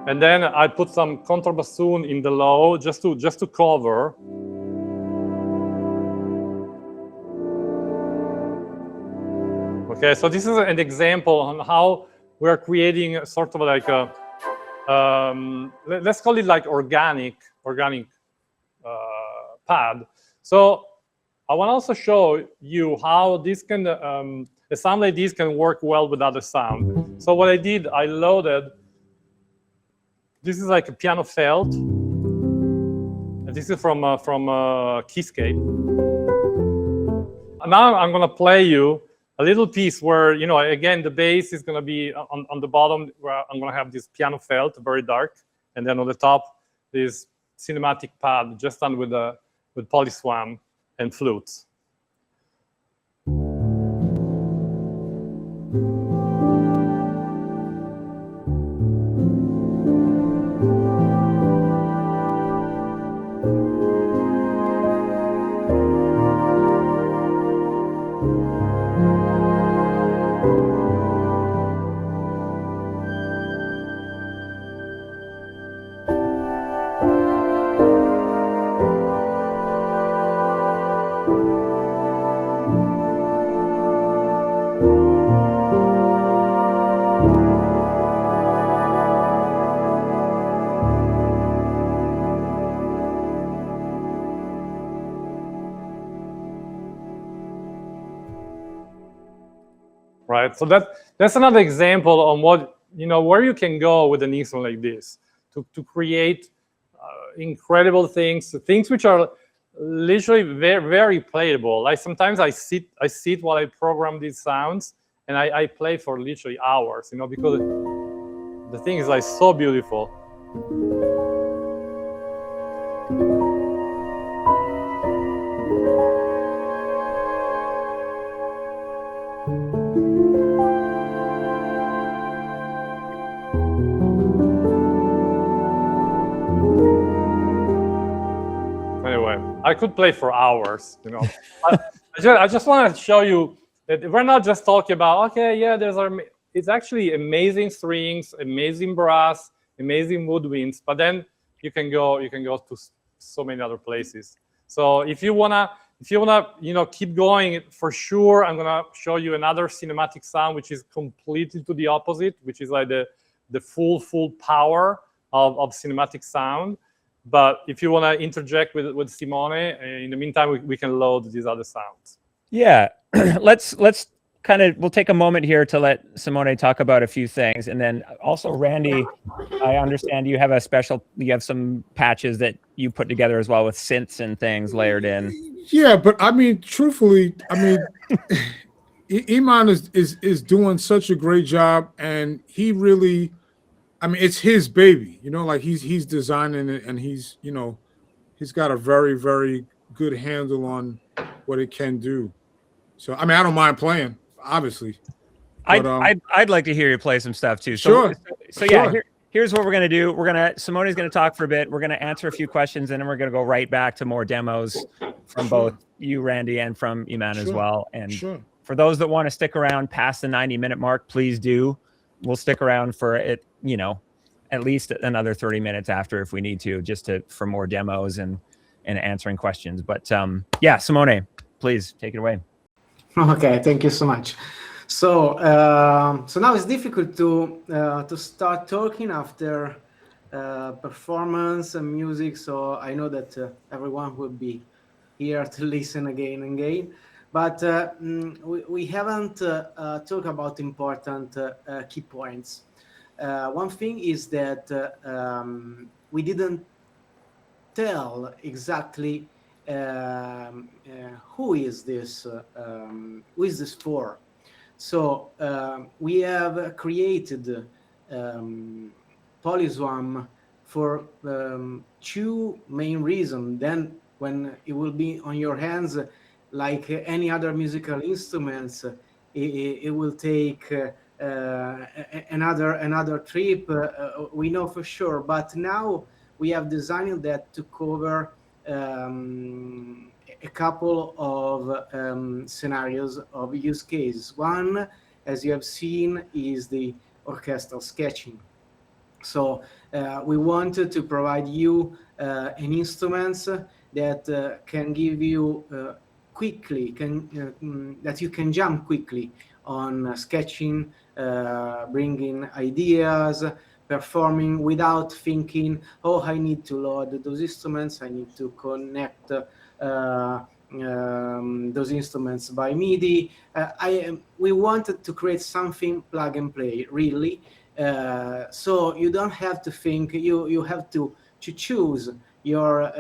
And then I put some contrabassoon in the low just to cover. Okay, so this is an example on how we're creating a sort of like a, let's call it like organic pad. So I want to also show you how this can, a sound like this can work well with other sound. So what I did, I loaded, this is like a piano felt. And this is from Keyscape. Now I'm going to play you a little piece where, again, the bass is going to be on the bottom, where I'm going to have this piano felt, very dark. And then on the top, this cinematic pad just done with PolySWAM and flutes. Right, so that's another example on what where you can go with an instrument like this to create incredible things which are literally very, very playable. Like sometimes I sit while I program these sounds, and I play for literally hours, because the thing is like so beautiful. I could play for hours, I just want to show you that we're not just talking about, okay, yeah, it's actually amazing strings, amazing brass, amazing woodwinds, but then you can go to so many other places. So if you wanna keep going, for sure, I'm gonna show you another cinematic sound which is completely to the opposite, which is like the full power of cinematic sound. But if you want to interject with Simone, in the meantime, we can load these other sounds. Yeah, let's we'll take a moment here to let Simone talk about a few things, and then also Randy, I understand you have some patches that you put together as well with synths and things layered in. Yeah, but I mean, truthfully, Iman is doing such a great job, and he really. It's his baby, like he's designing it, and he's got a very, very good handle on what it can do. So, I don't mind playing, obviously. But, I'd like to hear you play some stuff too. Sure. So yeah, here's what we're gonna do. Simone's gonna talk for a bit. We're gonna answer a few questions, and then we're gonna go right back to more demos from both you, Randy, and from Iman as well. And for those that want to stick around past the 90-minute mark, please do. We'll stick around for it, at least another 30 minutes after if we need to, for more demos and answering questions. But yeah, Simone, please take it away. Okay, thank you so much. So so now it's difficult to start talking after performance and music. So I know that everyone will be here to listen again and again. But we haven't talked about important key points. One thing is that we didn't tell exactly who is this for. So we have created PolySWAM for two main reasons. Then when it will be on your hands, like any other musical instruments, it will take another trip. We know for sure. But now we have designed that to cover a couple of scenarios of use cases. One, as you have seen, is the orchestral sketching. So we wanted to provide you an instrument that can give you quickly, that you can jump quickly on sketching, bringing ideas, performing without thinking, oh, I need to load those instruments, I need to connect those instruments by MIDI. We wanted to create something plug and play, really. So you don't have to think, you have to choose your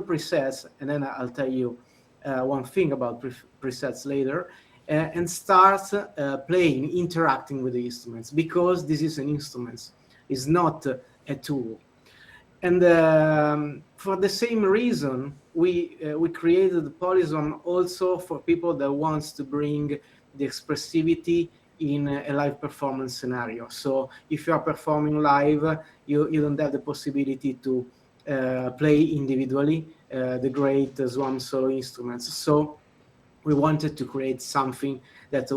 presets, and then I'll tell you one thing about presets later, and start playing, interacting with the instruments, because this is an instrument, it's not a tool. And for the same reason, we created PolySWAM also for people that wants to bring the expressivity in a live performance scenario. So if you are performing live, you don't have the possibility to play individually the great SWAM solo instruments. So we wanted to create something that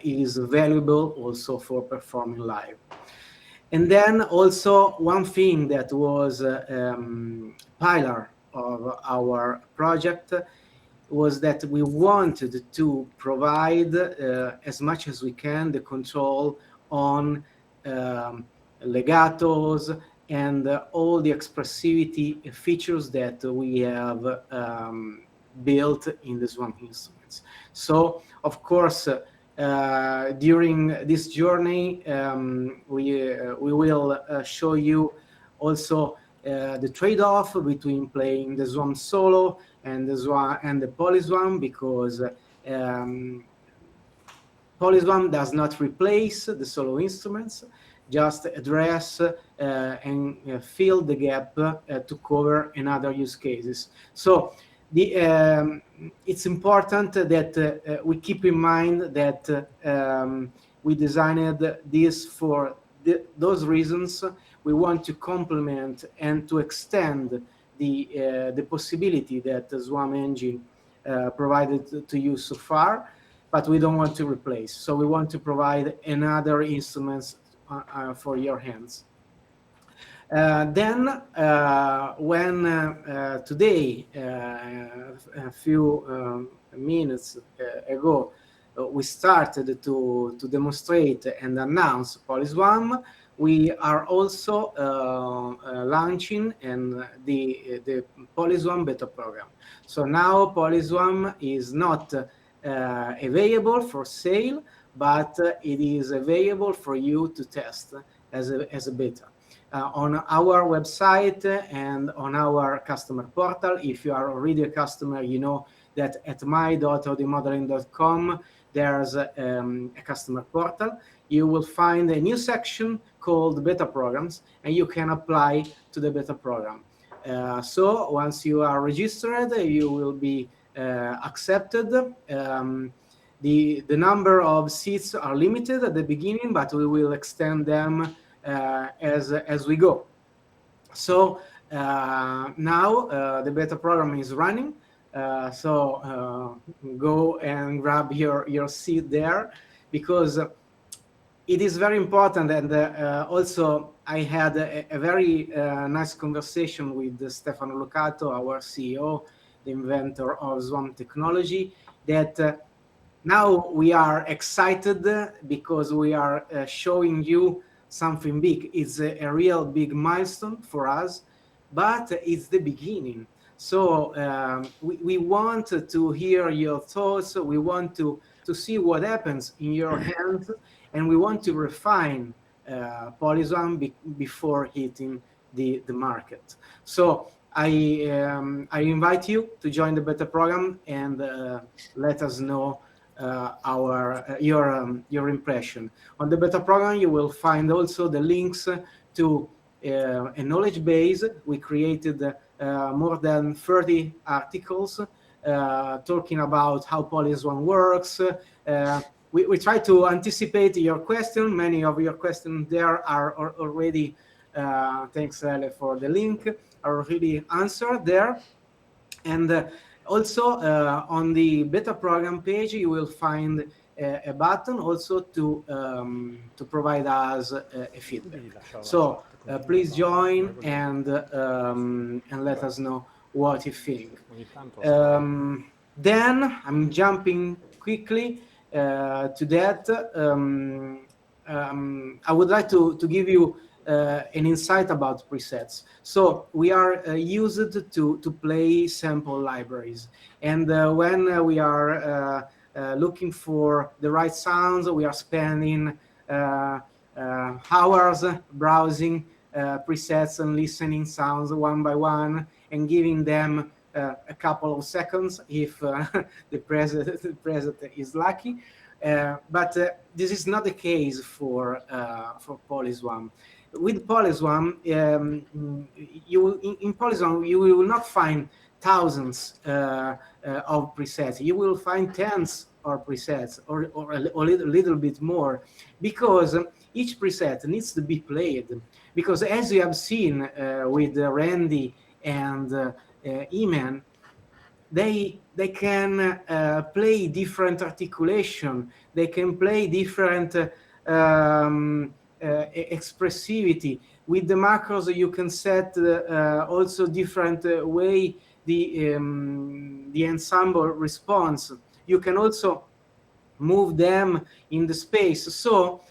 is valuable also for performing live. And then also one thing that was pillar of our project was that we wanted to provide as much as we can the control on legatos and all the expressivity features that we have built in the SWAM instruments. So of course, during this journey, we will show you also the trade-off between playing the SWAM solo and the SWAM and the PolySWAM, because PolySWAM does not replace the solo instruments, just address and fill the gap to cover another use cases. So it's important that we keep in mind that we designed this for those reasons. We want to complement and to extend the possibility that the SWAM engine provided to you so far, but we don't want to replace. So we want to provide another instruments for your hands. Then, when today, a few minutes ago, we started to demonstrate and announce PolySWAM, we are also launching the PolySWAM beta program. So now PolySWAM is not available for sale, but it is available for you to test as a beta. On our website and on our customer portal. If you are already a customer, you know that at my.audiomodeling.com there's a customer portal. You will find a new section called beta programs, and you can apply to the beta program. So once you are registered, you will be accepted. The number of seats are limited at the beginning, but we will extend them as we go. So now the beta program is running. So go and grab your seat there, because it is very important. And also I had a very nice conversation with Stefano Lucato, our CEO, the inventor of SWAM technology, that now we are excited because we are showing you something big. It's a real big milestone for us, but it's the beginning. So we want to hear your thoughts. We want to see what happens in your hands, and we want to refine PolySWAM before hitting the market. So I invite you to join the beta program and let us know your impression. On the beta program, you will find also the links to a knowledge base. We created more than 30 articles talking about how PolySWAM works. We try to anticipate your question. Many of your questions there are already, thanks Ale for the link, are already answered there. And also on the beta program page, you will find a button also to provide us a feedback. So please join and let us know what you think. Then I'm jumping quickly to that. I would like to give you an insight about presets. So we are used to play sample libraries, and when we are looking for the right sounds, we are spending hours browsing presets and listening sounds one by one and giving them a couple of seconds if the preset is lucky. But this is not the case for PolySWAM. with PolySWAM, in PolySWAM you will not find thousands of presets. You will find tens of presets, or a little bit more, because each preset needs to be played. Because as you have seen with Randy and Iman, they can play different articulation. They can play different expressivity. With the macros, you can set also different way the ensemble response. You can also move them in the space. So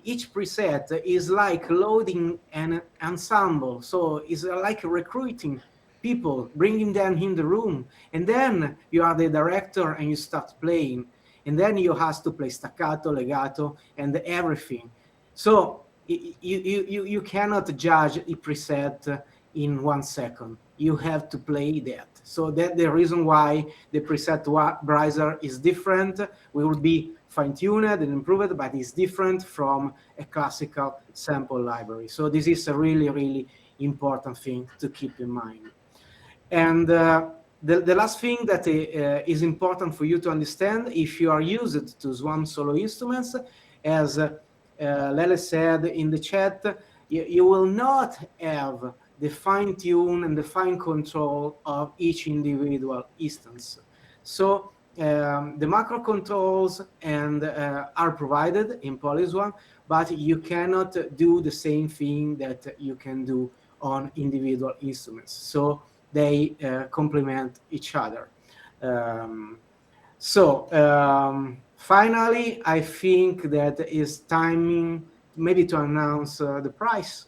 each preset is like loading an ensemble. So it's like recruiting people, bringing them in the room, and then you are the director and you start playing, and then you have to play staccato, legato, and everything. So you cannot judge a preset in 1 second. You have to play that. So that's the reason why the preset browser is different. We will be fine-tuned and improved, but it's different from a classical sample library. So this is a really, really important thing to keep in mind. And the last thing that is important for you to understand, if you are used to SWAM solo instruments, as Lele said in the chat, you will not have the fine-tune and the fine control of each individual instance. So the macro controls are provided in PolySWAM, but you cannot do the same thing that you can do on individual instruments. So they complement each other. Finally, I think that it's timing maybe to announce the price.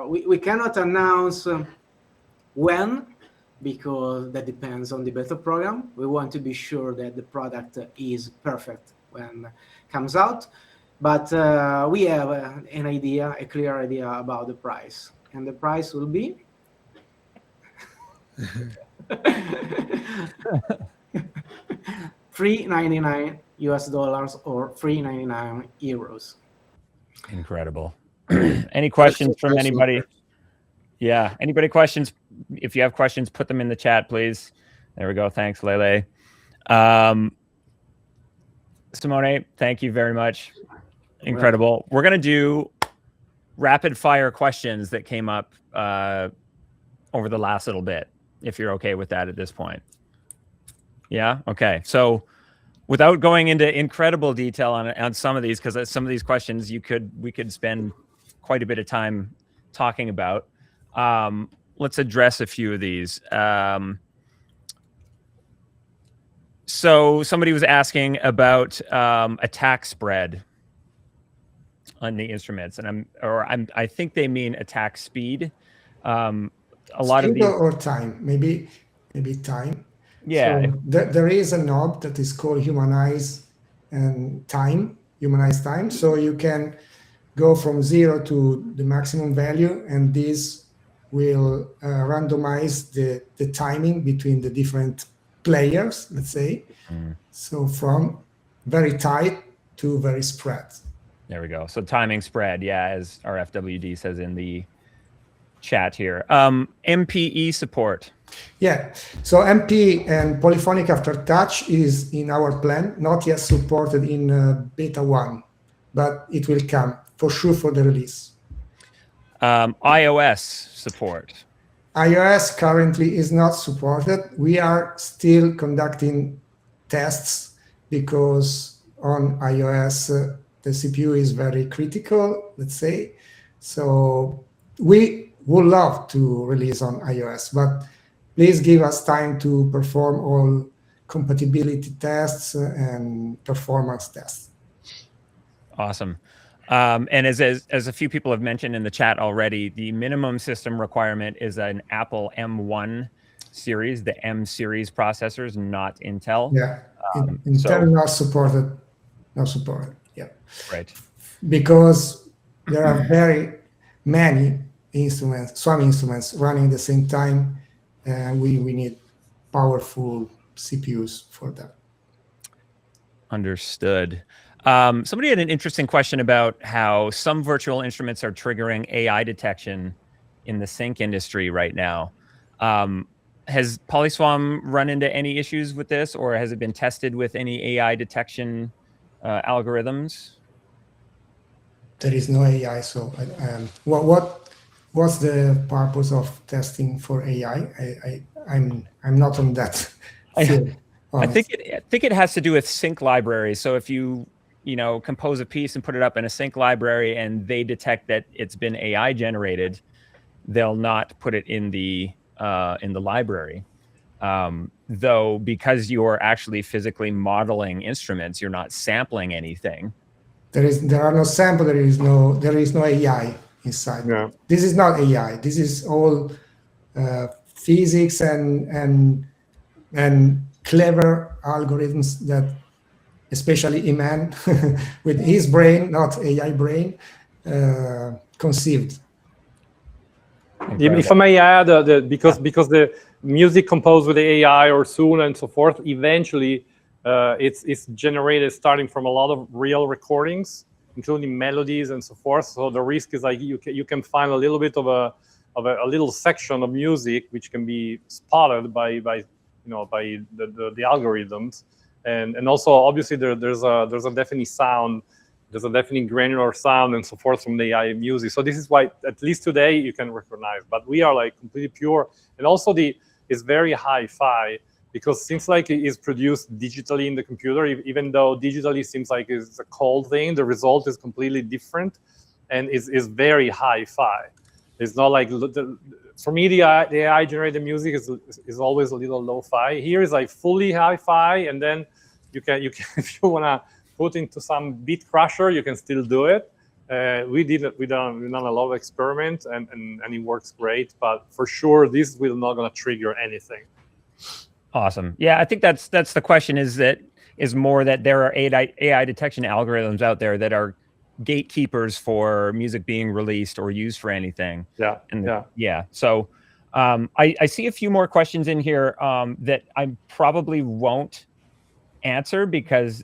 We cannot announce when, because that depends on the beta program. We want to be sure that the product is perfect when it comes out. But we have an idea, a clear idea about the price. And the price will be $399 or €399. Incredible. Any questions from anybody? Yeah. Anybody questions? If you have questions, put them in the chat, please. There we go. Thanks, Lele. Simone, thank you very much. Incredible. We're going to do rapid fire questions that came up over the last little bit, if you're okay with that at this point. Yeah. Okay. So without going into incredible detail on some of these, because some of these questions we could spend quite a bit of time talking about. Let's address a few of these. So somebody was asking about attack spread on the instruments, and I think they mean attack speed. A lot of these, or time, maybe time. Yeah. So there is a knob that is called humanized time. So you can go from 0 to the maximum value, and this will randomize the timing between the different players, let's say. So from very tight to very spread. There we go. So timing spread, yeah, as our FWD says in the chat here. MPE support. Yeah, so MP and polyphonic aftertouch is in our plan, not yet supported in beta 1, but it will come for sure for the release. iOS support. iOS currently is not supported. We are still conducting tests because on iOS the CPU is very critical, let's say. So we would love to release on iOS, but please give us time to perform all compatibility tests and performance tests. Awesome. And as a few people have mentioned in the chat already, the minimum system requirement is an Apple M1 series, the M series processors, not Intel. Yeah, Intel not supported. Yeah. Right. Because there are very many instruments, SWAM instruments running at the same time, and we need powerful CPUs for that. Understood. Somebody had an interesting question about how some virtual instruments are triggering AI detection in the sync industry right now. Has PolySWAM run into any issues with this, or has it been tested with any AI detection algorithms? There is no AI, so what's the purpose of testing for AI? I'm not on that field. I think it has to do with sync libraries. So if you compose a piece and put it up in a sync library and they detect that it's been AI generated, they'll not put it in the library. Though because you're actually physically modeling instruments, you're not sampling anything. There are no samples. There is no AI inside. Yeah. This is not AI. This is all physics and clever algorithms that, especially Iman, with his brain, not AI brain, conceived. If I may add, because the music composed with the AI or soon and so forth, eventually it's generated starting from a lot of real recordings, including melodies and so forth. So the risk is like you can find a little bit of a little section of music which can be spotted by the algorithms, and also obviously there's a definite sound. There's a definite granular sound and so forth from the AI music. So this is why, at least today, you can recognize. But we are like completely pure. And also it's very hi-fi, because seems like it is produced digitally in the computer, even though digitally seems like it's a cold thing. The result is completely different and is very hi-fi. It's not like, for me, the AI-generated music is always a little lo-fi. Here is like fully hi-fi, and then you can if you want to put into some beat crusher, you can still do it. We've done a lot of experiments, and it works great. But for sure, this will not gonna trigger anything. Awesome. Yeah, I think that's the question. Is more that there are AI detection algorithms out there that are gatekeepers for music being released or used for anything. Yeah. So I see a few more questions in here that I probably won't answer, because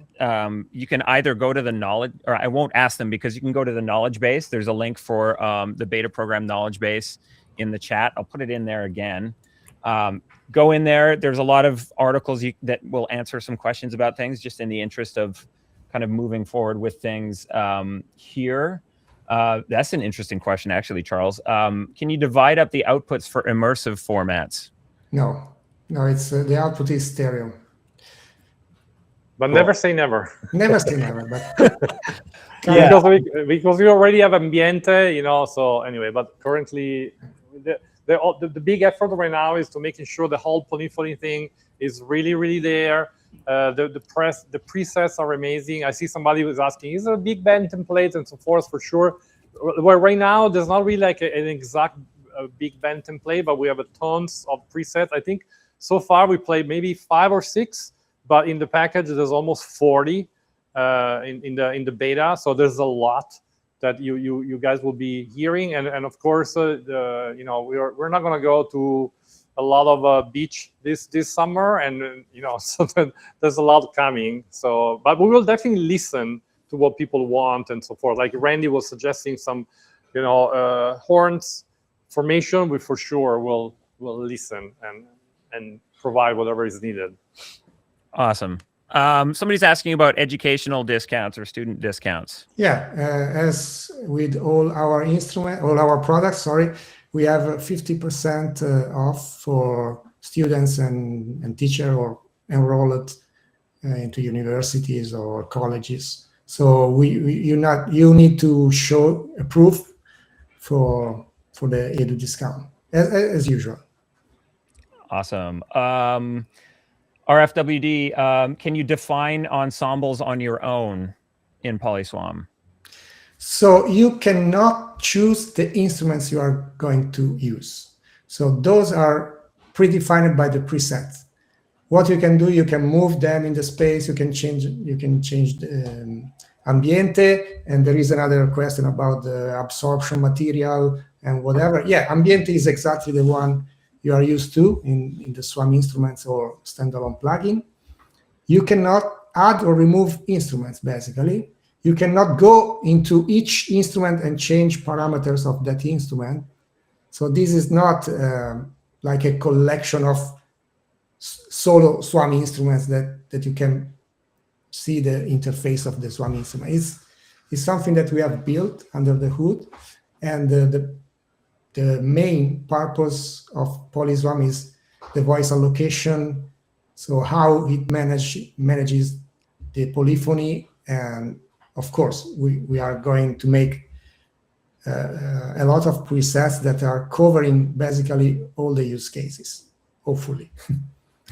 you can either go to the knowledge, or I won't ask them, because you can go to the knowledge base. There's a link for the beta program knowledge base in the chat. I'll put it in there again. Go in there. There's a lot of articles that will answer some questions about things, just in the interest of kind of moving forward with things here. That's an interesting question, actually, Charles. Can you divide up the outputs for immersive formats? No, it's the output is stereo. But cool. Never say never. Never say never. But yeah, because we already have ambiente, So anyway, but currently, the big effort right now is to making sure the whole polyphony thing is really, really there. The presets are amazing. I see somebody was asking, is there a big band template and so forth? For sure. Well, right now there's not really like an exact big band template, but we have tons of presets. I think so far we played maybe 5 or 6. But in the package, there's almost 40 in the beta. So there's a lot that you guys will be hearing, and of course, we're not gonna go to a lot of beach this summer, and so there's a lot coming. So, but we will definitely listen to what people want and so forth. Like Randy was suggesting some, horns formation. We for sure will listen and provide whatever is needed. Awesome. Somebody's asking about educational discounts or student discounts. Yeah, as with all our products, we have 50% off for students and teachers or enrolled into universities or colleges. So you need to show a proof for the edu discount as usual. Awesome. RFWD, can you define ensembles on your own in PolySWAM? So you cannot choose the instruments you are going to use. So those are predefined by the preset. What you can do, you can move them in the space. You can change the ambiente. And there is another question about the absorption material and whatever. Yeah, ambiente is exactly the one you are used to in the SWAM instruments or standalone plugin. You cannot add or remove instruments, basically. You cannot go into each instrument and change parameters of that instrument. So this is not like a collection of solo SWAM instruments that you can see the interface of the SWAM instrument. It's something that we have built under the hood, and the main purpose of PolySWAM is the voice allocation, so how it manages the polyphony, and of course we are going to make a lot of presets that are covering basically all the use cases, hopefully.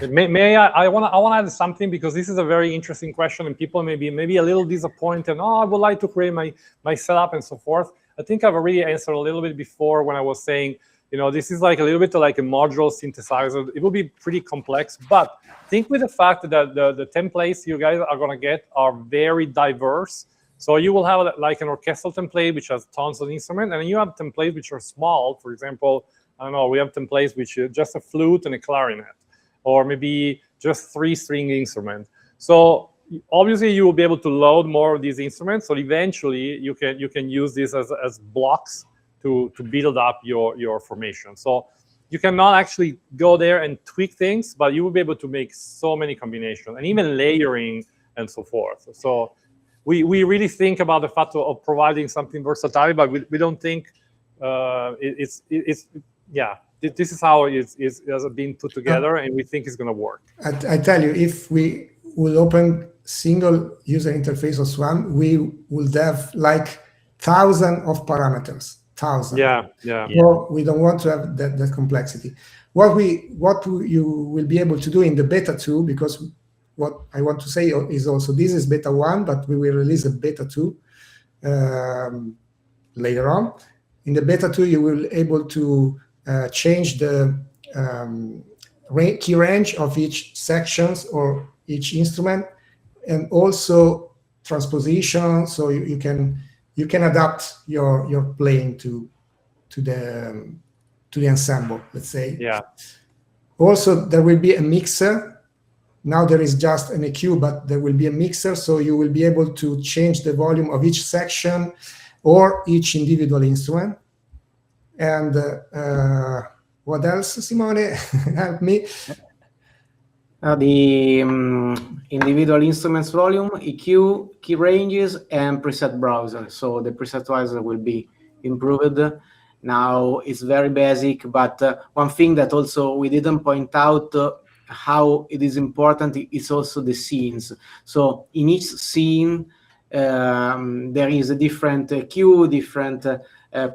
May I want to add something, because this is a very interesting question, and people may be a little disappointed. Oh, I would like to create my setup and so forth. I think I've already answered a little bit before when I was saying, this is like a little bit like a modular synthesizer. It will be pretty complex, but think with the fact that the templates you guys are going to get are very diverse. So you will have like an orchestral template, which has tons of instruments, and you have templates which are small. For example, I don't know, we have templates which are just a flute and a clarinet, or maybe just 3-string instrument. So obviously you will be able to load more of these instruments. So eventually you can use this as blocks to build up your formation. So you cannot actually go there and tweak things, but you will be able to make so many combinations and even layering and so forth. So we really think about the fact of providing something versatile, but we don't think this is how it has been put together, and we think it's going to work. I tell you, if we will open single user interface of SWAM, we would have like thousands of parameters. Yeah. Well, we don't want to have that complexity. What you will be able to do in the beta 2, because what I want to say is also this is beta 1, but we will release a beta 2 later on. In the beta 2, you will be able to change the key range of each sections or each instrument, and also transposition, so you can adapt your playing to the ensemble, let's say. Yeah. Also, there will be a mixer. Now there is just an EQ, but there will be a mixer, so you will be able to change the volume of each section or each individual instrument. And what else, Simone? Help me. The individual instruments volume, EQ, key ranges, and preset browser. So the preset browser will be improved. Now it's very basic, but one thing that also we didn't point out how it is important is also the scenes. So in each scene, there is a different EQ, different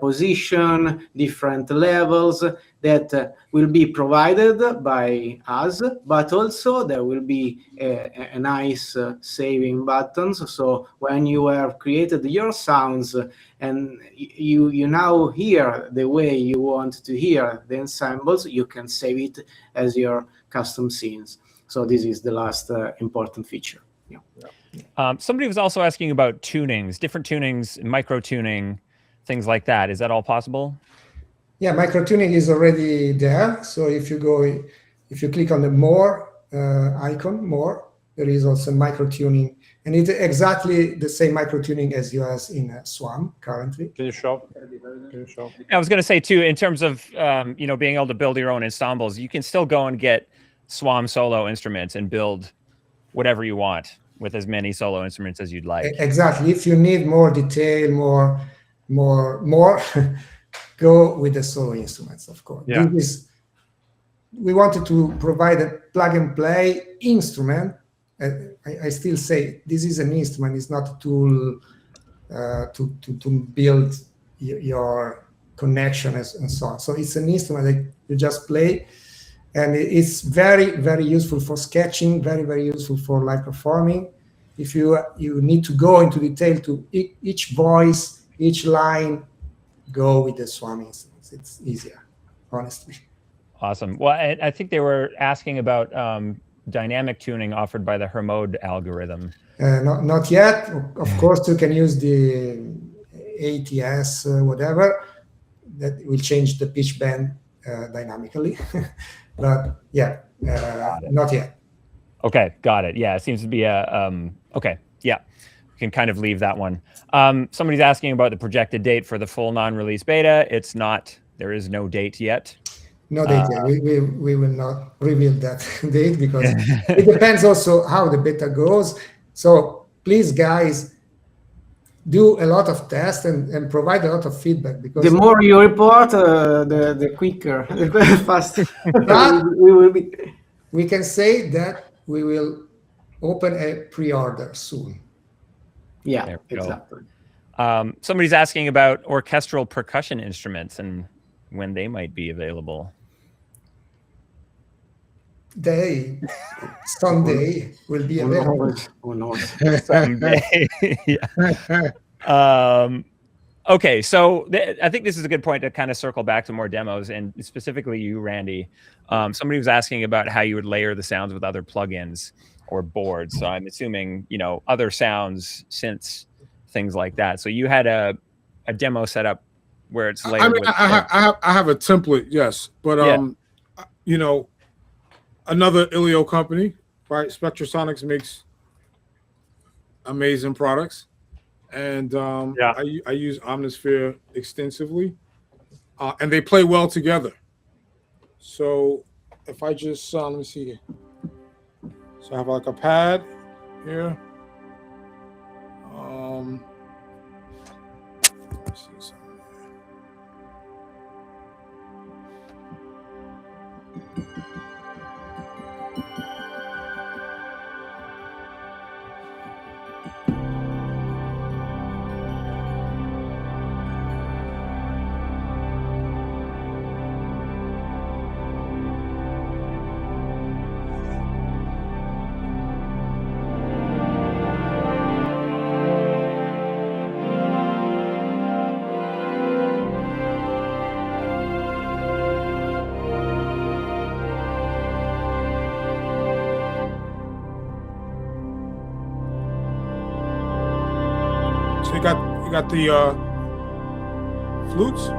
position, different levels that will be provided by us, but also there will be a nice saving buttons. So when you have created your sounds and you now hear the way you want to hear the ensembles, you can save it as your custom scenes. So this is the last important feature. Yeah. Somebody was also asking about tunings, different tunings, micro tuning, things like that. Is that all possible? Yeah, micro tuning is already there. So if you click on the more icon, more, there is also micro tuning, and it's exactly the same micro tuning as you have in SWAM currently. Can you show? I was going to say too, in terms of being able to build your own ensembles, you can still go and get SWAM solo instruments and build whatever you want with as many solo instruments as you'd like. Exactly. If you need more detail, more go with the solo instruments, of course. Yeah. We wanted to provide a plug and play instrument. I still say this is an instrument, it's not a tool to build your connection and so on. So it's an instrument that you just play, and it's very, very useful for sketching, very, very useful for live performing. If you need to go into detail to each voice, each line, go with the SWAM instruments. It's easier, honestly. Awesome. Well, I think they were asking about dynamic tuning offered by the Hermode algorithm. Not yet. Of course, you can use the ATS, whatever, that will change the pitch bend dynamically. But yeah, not yet. Okay, got it. Yeah, it seems to be a okay. Yeah, we can kind of leave that one. Somebody's asking about the projected date for the full non-release beta. It's not. There is no date yet. No date yet. We will not reveal that date because it depends also how the beta goes. So please, guys, do a lot of tests and provide a lot of feedback, because the more you report, the quicker, the faster But we will be. we can say that we will open a pre-order soon. Yeah, There we go. exactly. Somebody's asking about orchestral percussion instruments and when they might be available. Someday will be available. Who knows? Someday. Yeah. Okay, so I think this is a good point to kind of circle back to more demos, and specifically you, Randy. Somebody was asking about how you would layer the sounds with other plugins or boards. So I'm assuming, you know, other sounds, synths, things like that. So you had a demo set up where it's layered. I mean, I have a template, yes, but you know, another ILIO company, right? Spectrasonics makes amazing products, and I use Omnisphere extensively, and they play well together. So if I just let me see here. So I have like a pad here. Let's see something. So you got the flutes.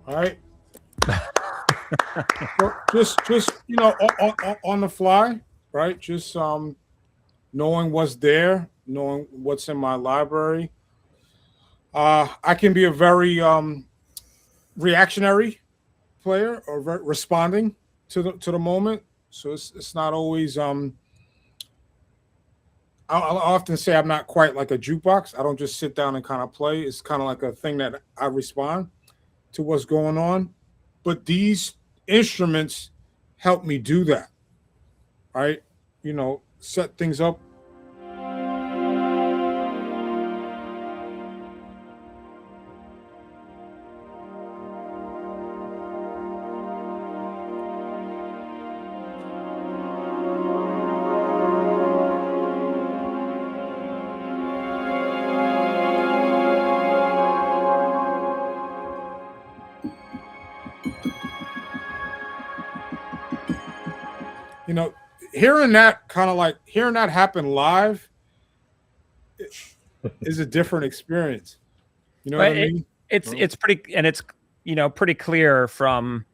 All right. So just you know, on the fly, right? Just knowing what's there, knowing what's in my library. I can be a very reactionary player, or responding to the moment. So it's not always I'll often say I'm not quite like a jukebox. I don't just sit down and kind of play. It's kind of like a thing that I respond to what's going on. But these instruments help me do that, right? You know, set things up. You know, hearing that happen live is a different experience. You know what I mean? It's pretty, and it's, you know, pretty clear from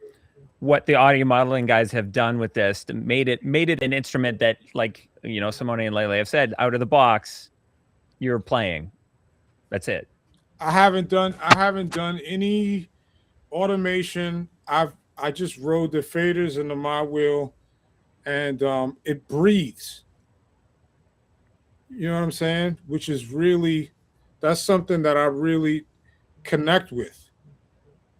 what the audio modeling guys have done with this, to made it an instrument that, like, you know, Simone and Lele have said, out of the box, you're playing. That's it. I haven't done any automation. I just rode the faders into my wheel, and it breathes. You know what I'm saying? Which is really, that's something that I really connect with.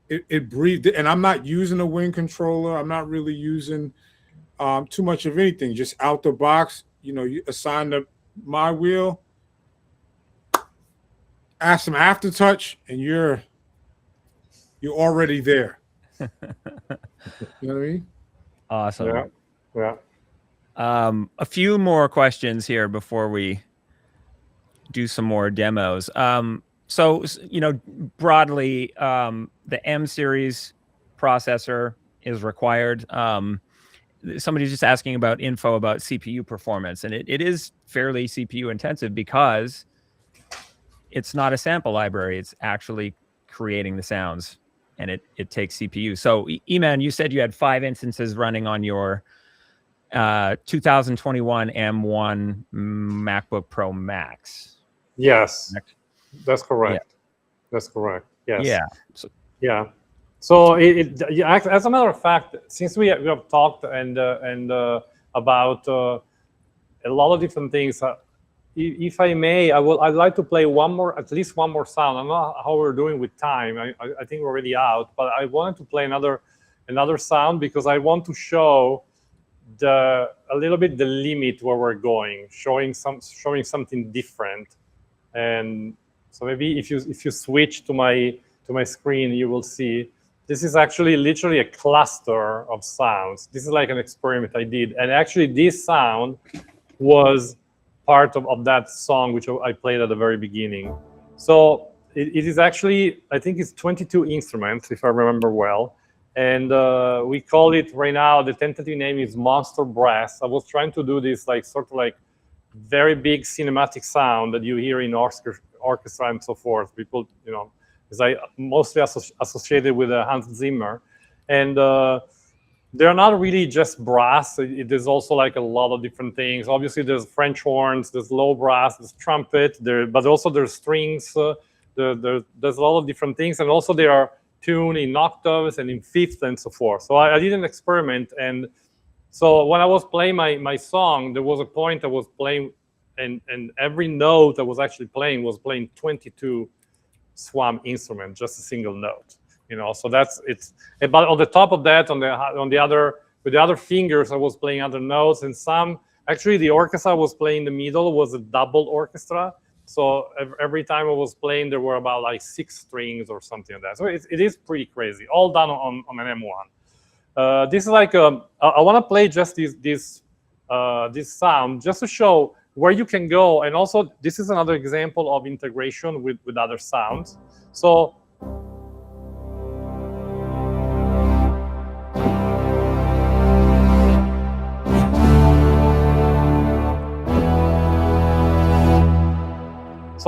It breathed, and I'm not using a wind controller. I'm not really using too much of anything. Just out the box, you know, you assign my wheel, add some aftertouch, and you're already there. You know what I mean? Awesome. Yeah. A few more questions here before we do some more demos. So, you know, broadly, the M series processor is required. Somebody's just asking about info about CPU performance, and it is fairly CPU intensive because it's not a sample library. It's actually creating the sounds, and it takes CPU. So, Eman, you said you had 5 instances running on your 2021 M1 MacBook Pro Max. Yes, that's correct. Yeah. That's correct. Yes. Yeah. So, yeah. So as a matter of fact, since we have talked and about a lot of different things, if I may, I'd like to play at least one more sound. I don't know how we're doing with time. I think we're already out, but I wanted to play another sound because I want to show a little bit the limit where we're going, showing something different. And so maybe if you switch to my screen, you will see this is actually literally a cluster of sounds. This is like an experiment I did, and actually this sound was part of that song which I played at the very beginning. So it is actually, I think it's 22 instruments if I remember well, and we call it right now, the tentative name is Monster Brass. I was trying to do this like sort of like very big cinematic sound that you hear in orchestra and so forth. People, you know, is mostly associated with Hans Zimmer, and they're not really just brass. There's also like a lot of different things. Obviously, there's French horns, there's low brass, there's trumpet, but also there's strings. There's a lot of different things, and also they are tuned in octaves and in fifths and so forth. So I did an experiment, and so when I was playing my song, there was a point I was playing, and every note I was actually playing was playing 22 SWAM instruments, just a single note. You know, so it's. But on the top of that, with the other fingers, I was playing other notes, and actually the orchestra I was playing in the middle was a double orchestra. So every time I was playing, there were about like 6 strings or something like that. So it is pretty crazy, all done on an M1. This is like I want to play just this sound just to show where you can go, and also this is another example of integration with other sounds. So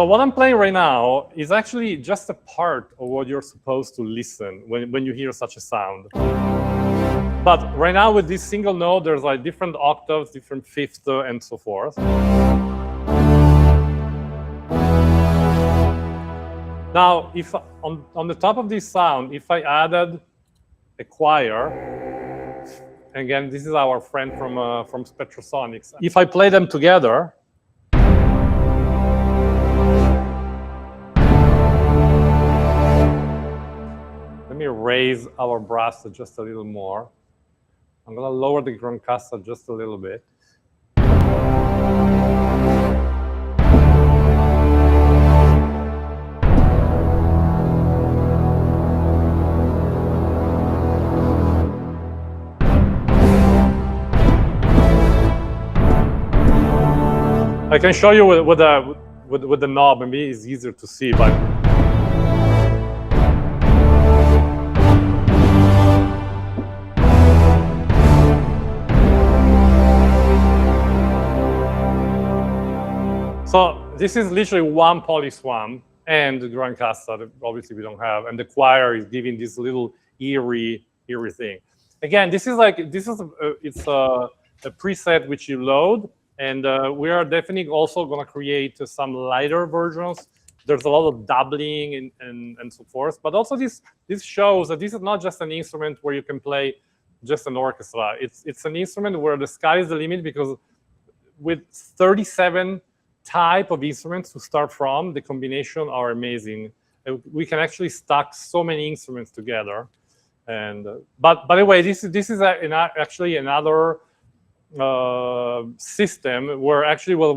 what I'm playing right now is actually just a part of what you're supposed to listen when you hear such a sound. But right now with this single note, there's like different octaves, different fifths, and so forth. Now, if on the top of this sound, if I added a choir, again, this is our friend from Spectrosonics. If I play them together, let me raise our brass just a little more. I'm going to lower the Gran Cassa just a little bit. I can show you with the knob. Maybe it's easier to see, but. So this is literally one PolySWAM and the Gran Cassa that obviously we don't have, and the choir is giving this little eerie thing. Again, it's a preset which you load, and we are definitely also going to create some lighter versions. There's a lot of doubling and so forth, but also this shows that this is not just an instrument where you can play just an orchestra. It's an instrument where the sky is the limit, because with 37 type of instruments to start from, the combination are amazing. We can actually stack so many instruments together. And but by the way, this is actually another system where actually what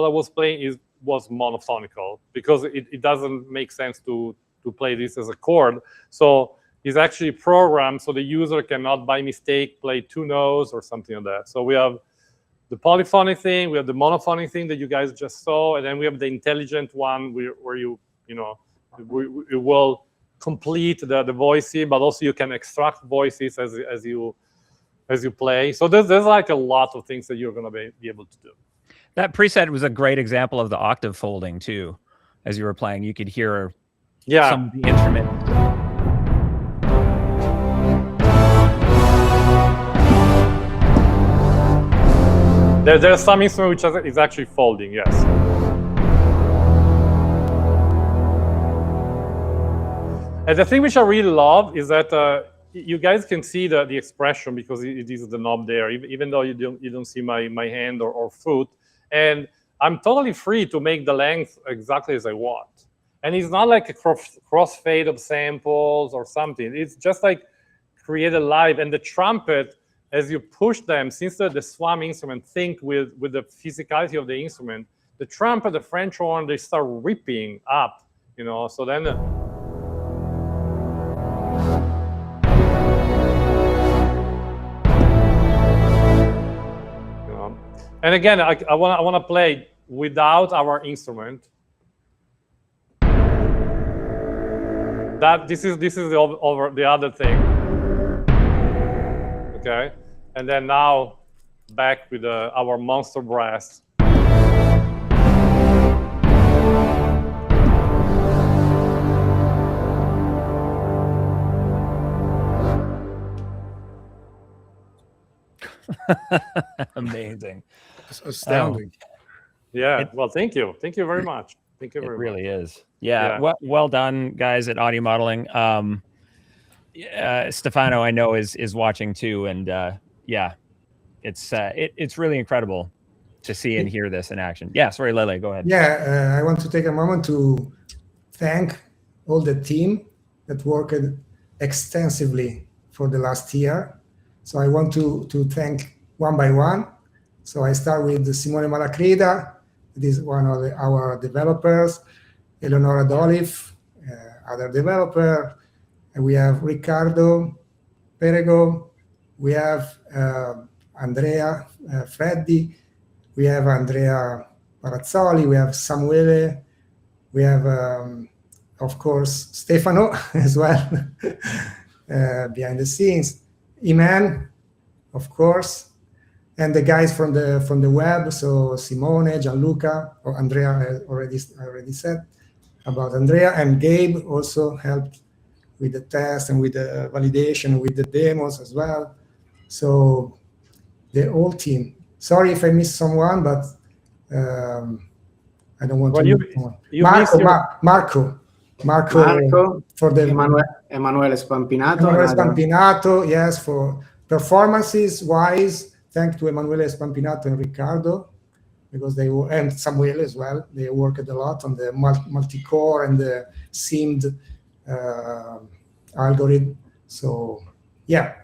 I was playing was monophonical, because it doesn't make sense to play this as a chord. So it's actually programmed so the user cannot by mistake play two notes or something like that. So we have the polyphonic thing, we have the monophonic thing that you guys just saw, and then we have the intelligent one where it will complete the voicing, but also you can extract voices as you play. So there's like a lot of things that you're going to be able to do. That preset was a great example of the octave folding too. As you were playing, you could hear some of the instrument. There's some instrument which is actually folding, yes. And the thing which I really love is that you guys can see the expression, because it is the knob there, even though you don't see my hand or foot. And I'm totally free to make the length exactly as I want. And it's not like a crossfade of samples or something. It's just like created live. And the trumpet, as you push them, since the SWAM instrument think with the physicality of the instrument, the trumpet, the French horn, they start ripping up, so then and again, I want to play without our instrument. This is the other thing. Okay, and then now back with our monster brass. Amazing. It's astounding. Yeah. Well, thank you very much. Thank you very much. It really is. Yeah. Well done, guys at Audio Modeling. Stefano, I know is watching too, and it's really incredible to see and hear this in action. Yeah. Sorry, Lele, go ahead. Yeah, I want to take a moment to thank all the team that worked extensively for the last year. So I want to thank one by one. So I start with Simone Malacrida. This is one of our developers. Eleonora D'Olive, other developer. And we have Riccardo Perego. We have Andrea Freddi. We have Andrea Parazzoli. We have Samuele. We have, of course, Stefano as well, behind the scenes. Iman, of course, and the guys from the web. So Simone, Gianluca, or Andrea I already said about Andrea, and Gabe also helped with the test and with the validation, with the demos as well. So the whole team. Sorry if I missed someone, but I don't want to miss someone. Marco for the Emanuele Spampinato. Emanuele Spampinato, yes, for performances wise. Thanks to Emanuele Spampinato and Riccardo, because and Samuele as well. They worked a lot on the multi-core and the seamed algorithm. So yeah,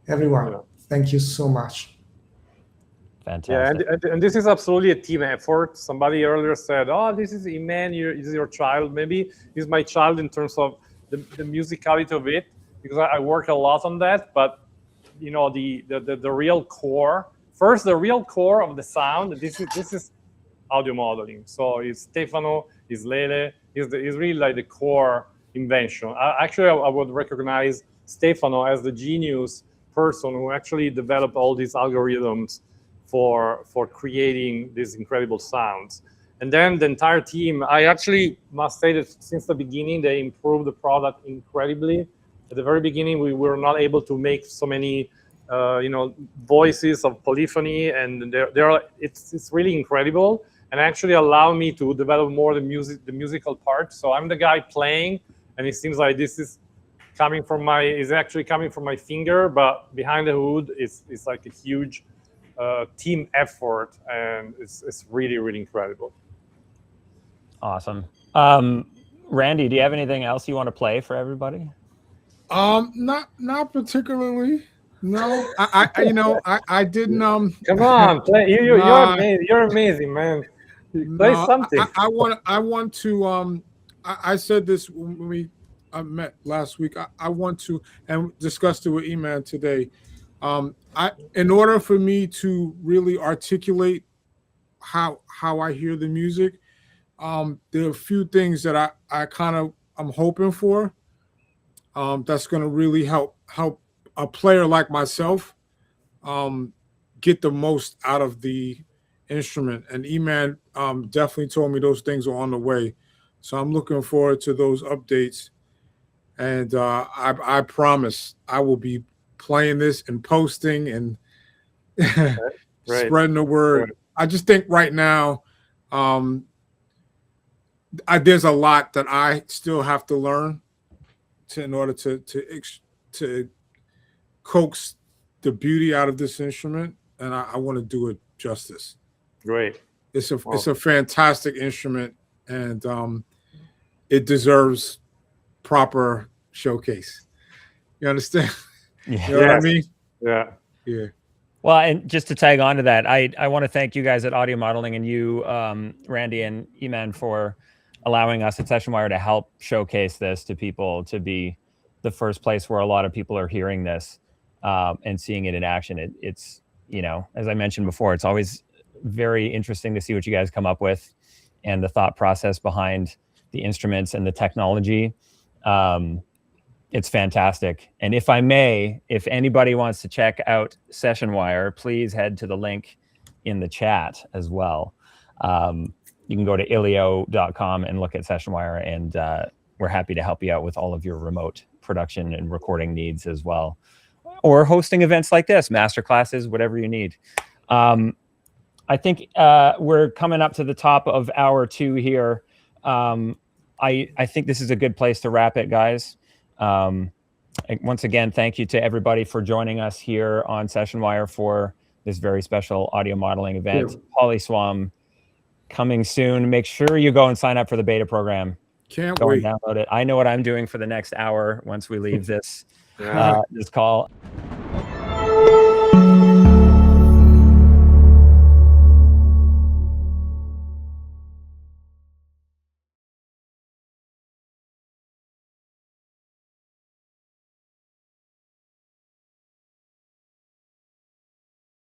everyone, thank you so much. Fantastic. Yeah, and this is absolutely a team effort. Somebody earlier said, "Oh, this is Iman, this is your child." Maybe he's my child in terms of the musicality of it, because I work a lot on that. But the real core. First, the real core of the sound. This is audio modeling. So it's Stefano, it's Lele, is really like the core invention. I would recognize Stefano as the genius person who actually developed all these algorithms for creating these incredible sounds. And then the entire team, I actually must say that since the beginning, they improved the product incredibly. At the very beginning, we were not able to make so many, voices of polyphony, and it's really incredible, and actually allowed me to develop more the musical part. So I'm the guy playing, and it seems like this is actually coming from my finger, but behind the hood, it's like a huge team effort, and it's really, really incredible. Awesome. Randy, do you have anything else you want to play for everybody? Not particularly. No, I didn't. Come on, play. Nah. You're amazing, man. Play No, something. I want to. I said this when I met last week. I want to, and discussed it with Eman today. In order for me to really articulate how I hear the music, there are a few things that I'm hoping for. That's going to really help a player like myself get the most out of the instrument. And Eman definitely told me those things are on the way. So I'm looking forward to those updates. And I promise I will be playing this and posting and spreading the word. Right. I just think right now there's a lot that I still have to learn in order to coax the beauty out of this instrument, and I want to do it justice. Great. It's a fantastic instrument, and it deserves proper showcase. You understand? Yeah. You know what I mean? Yeah. Yeah. Well, and just to tag on to that, I want to thank you guys at Audio Modeling and you, Randy and Eman, for allowing us at Sessionwire to help showcase this to people, to be the first place where a lot of people are hearing this and seeing it in action. It's, as I mentioned before, it's always very interesting to see what you guys come up with and the thought process behind the instruments and the technology. It's fantastic. And if I may, if anybody wants to check out Sessionwire, please head to the link in the chat as well. You can go to ilio.com and look at Sessionwire, and we're happy to help you out with all of your remote production and recording needs as well. Or hosting events like this, masterclasses, whatever you need. I think we're coming up to the top of hour 2 here. I think this is a good place to wrap it, guys. Once again, thank you to everybody for joining us here on Sessionwire for this very special audio modeling event. PolySWAM coming soon. Make sure you go and sign up for the beta program. Can't wait. Download it. I know what I'm doing for the next hour once we leave this this call.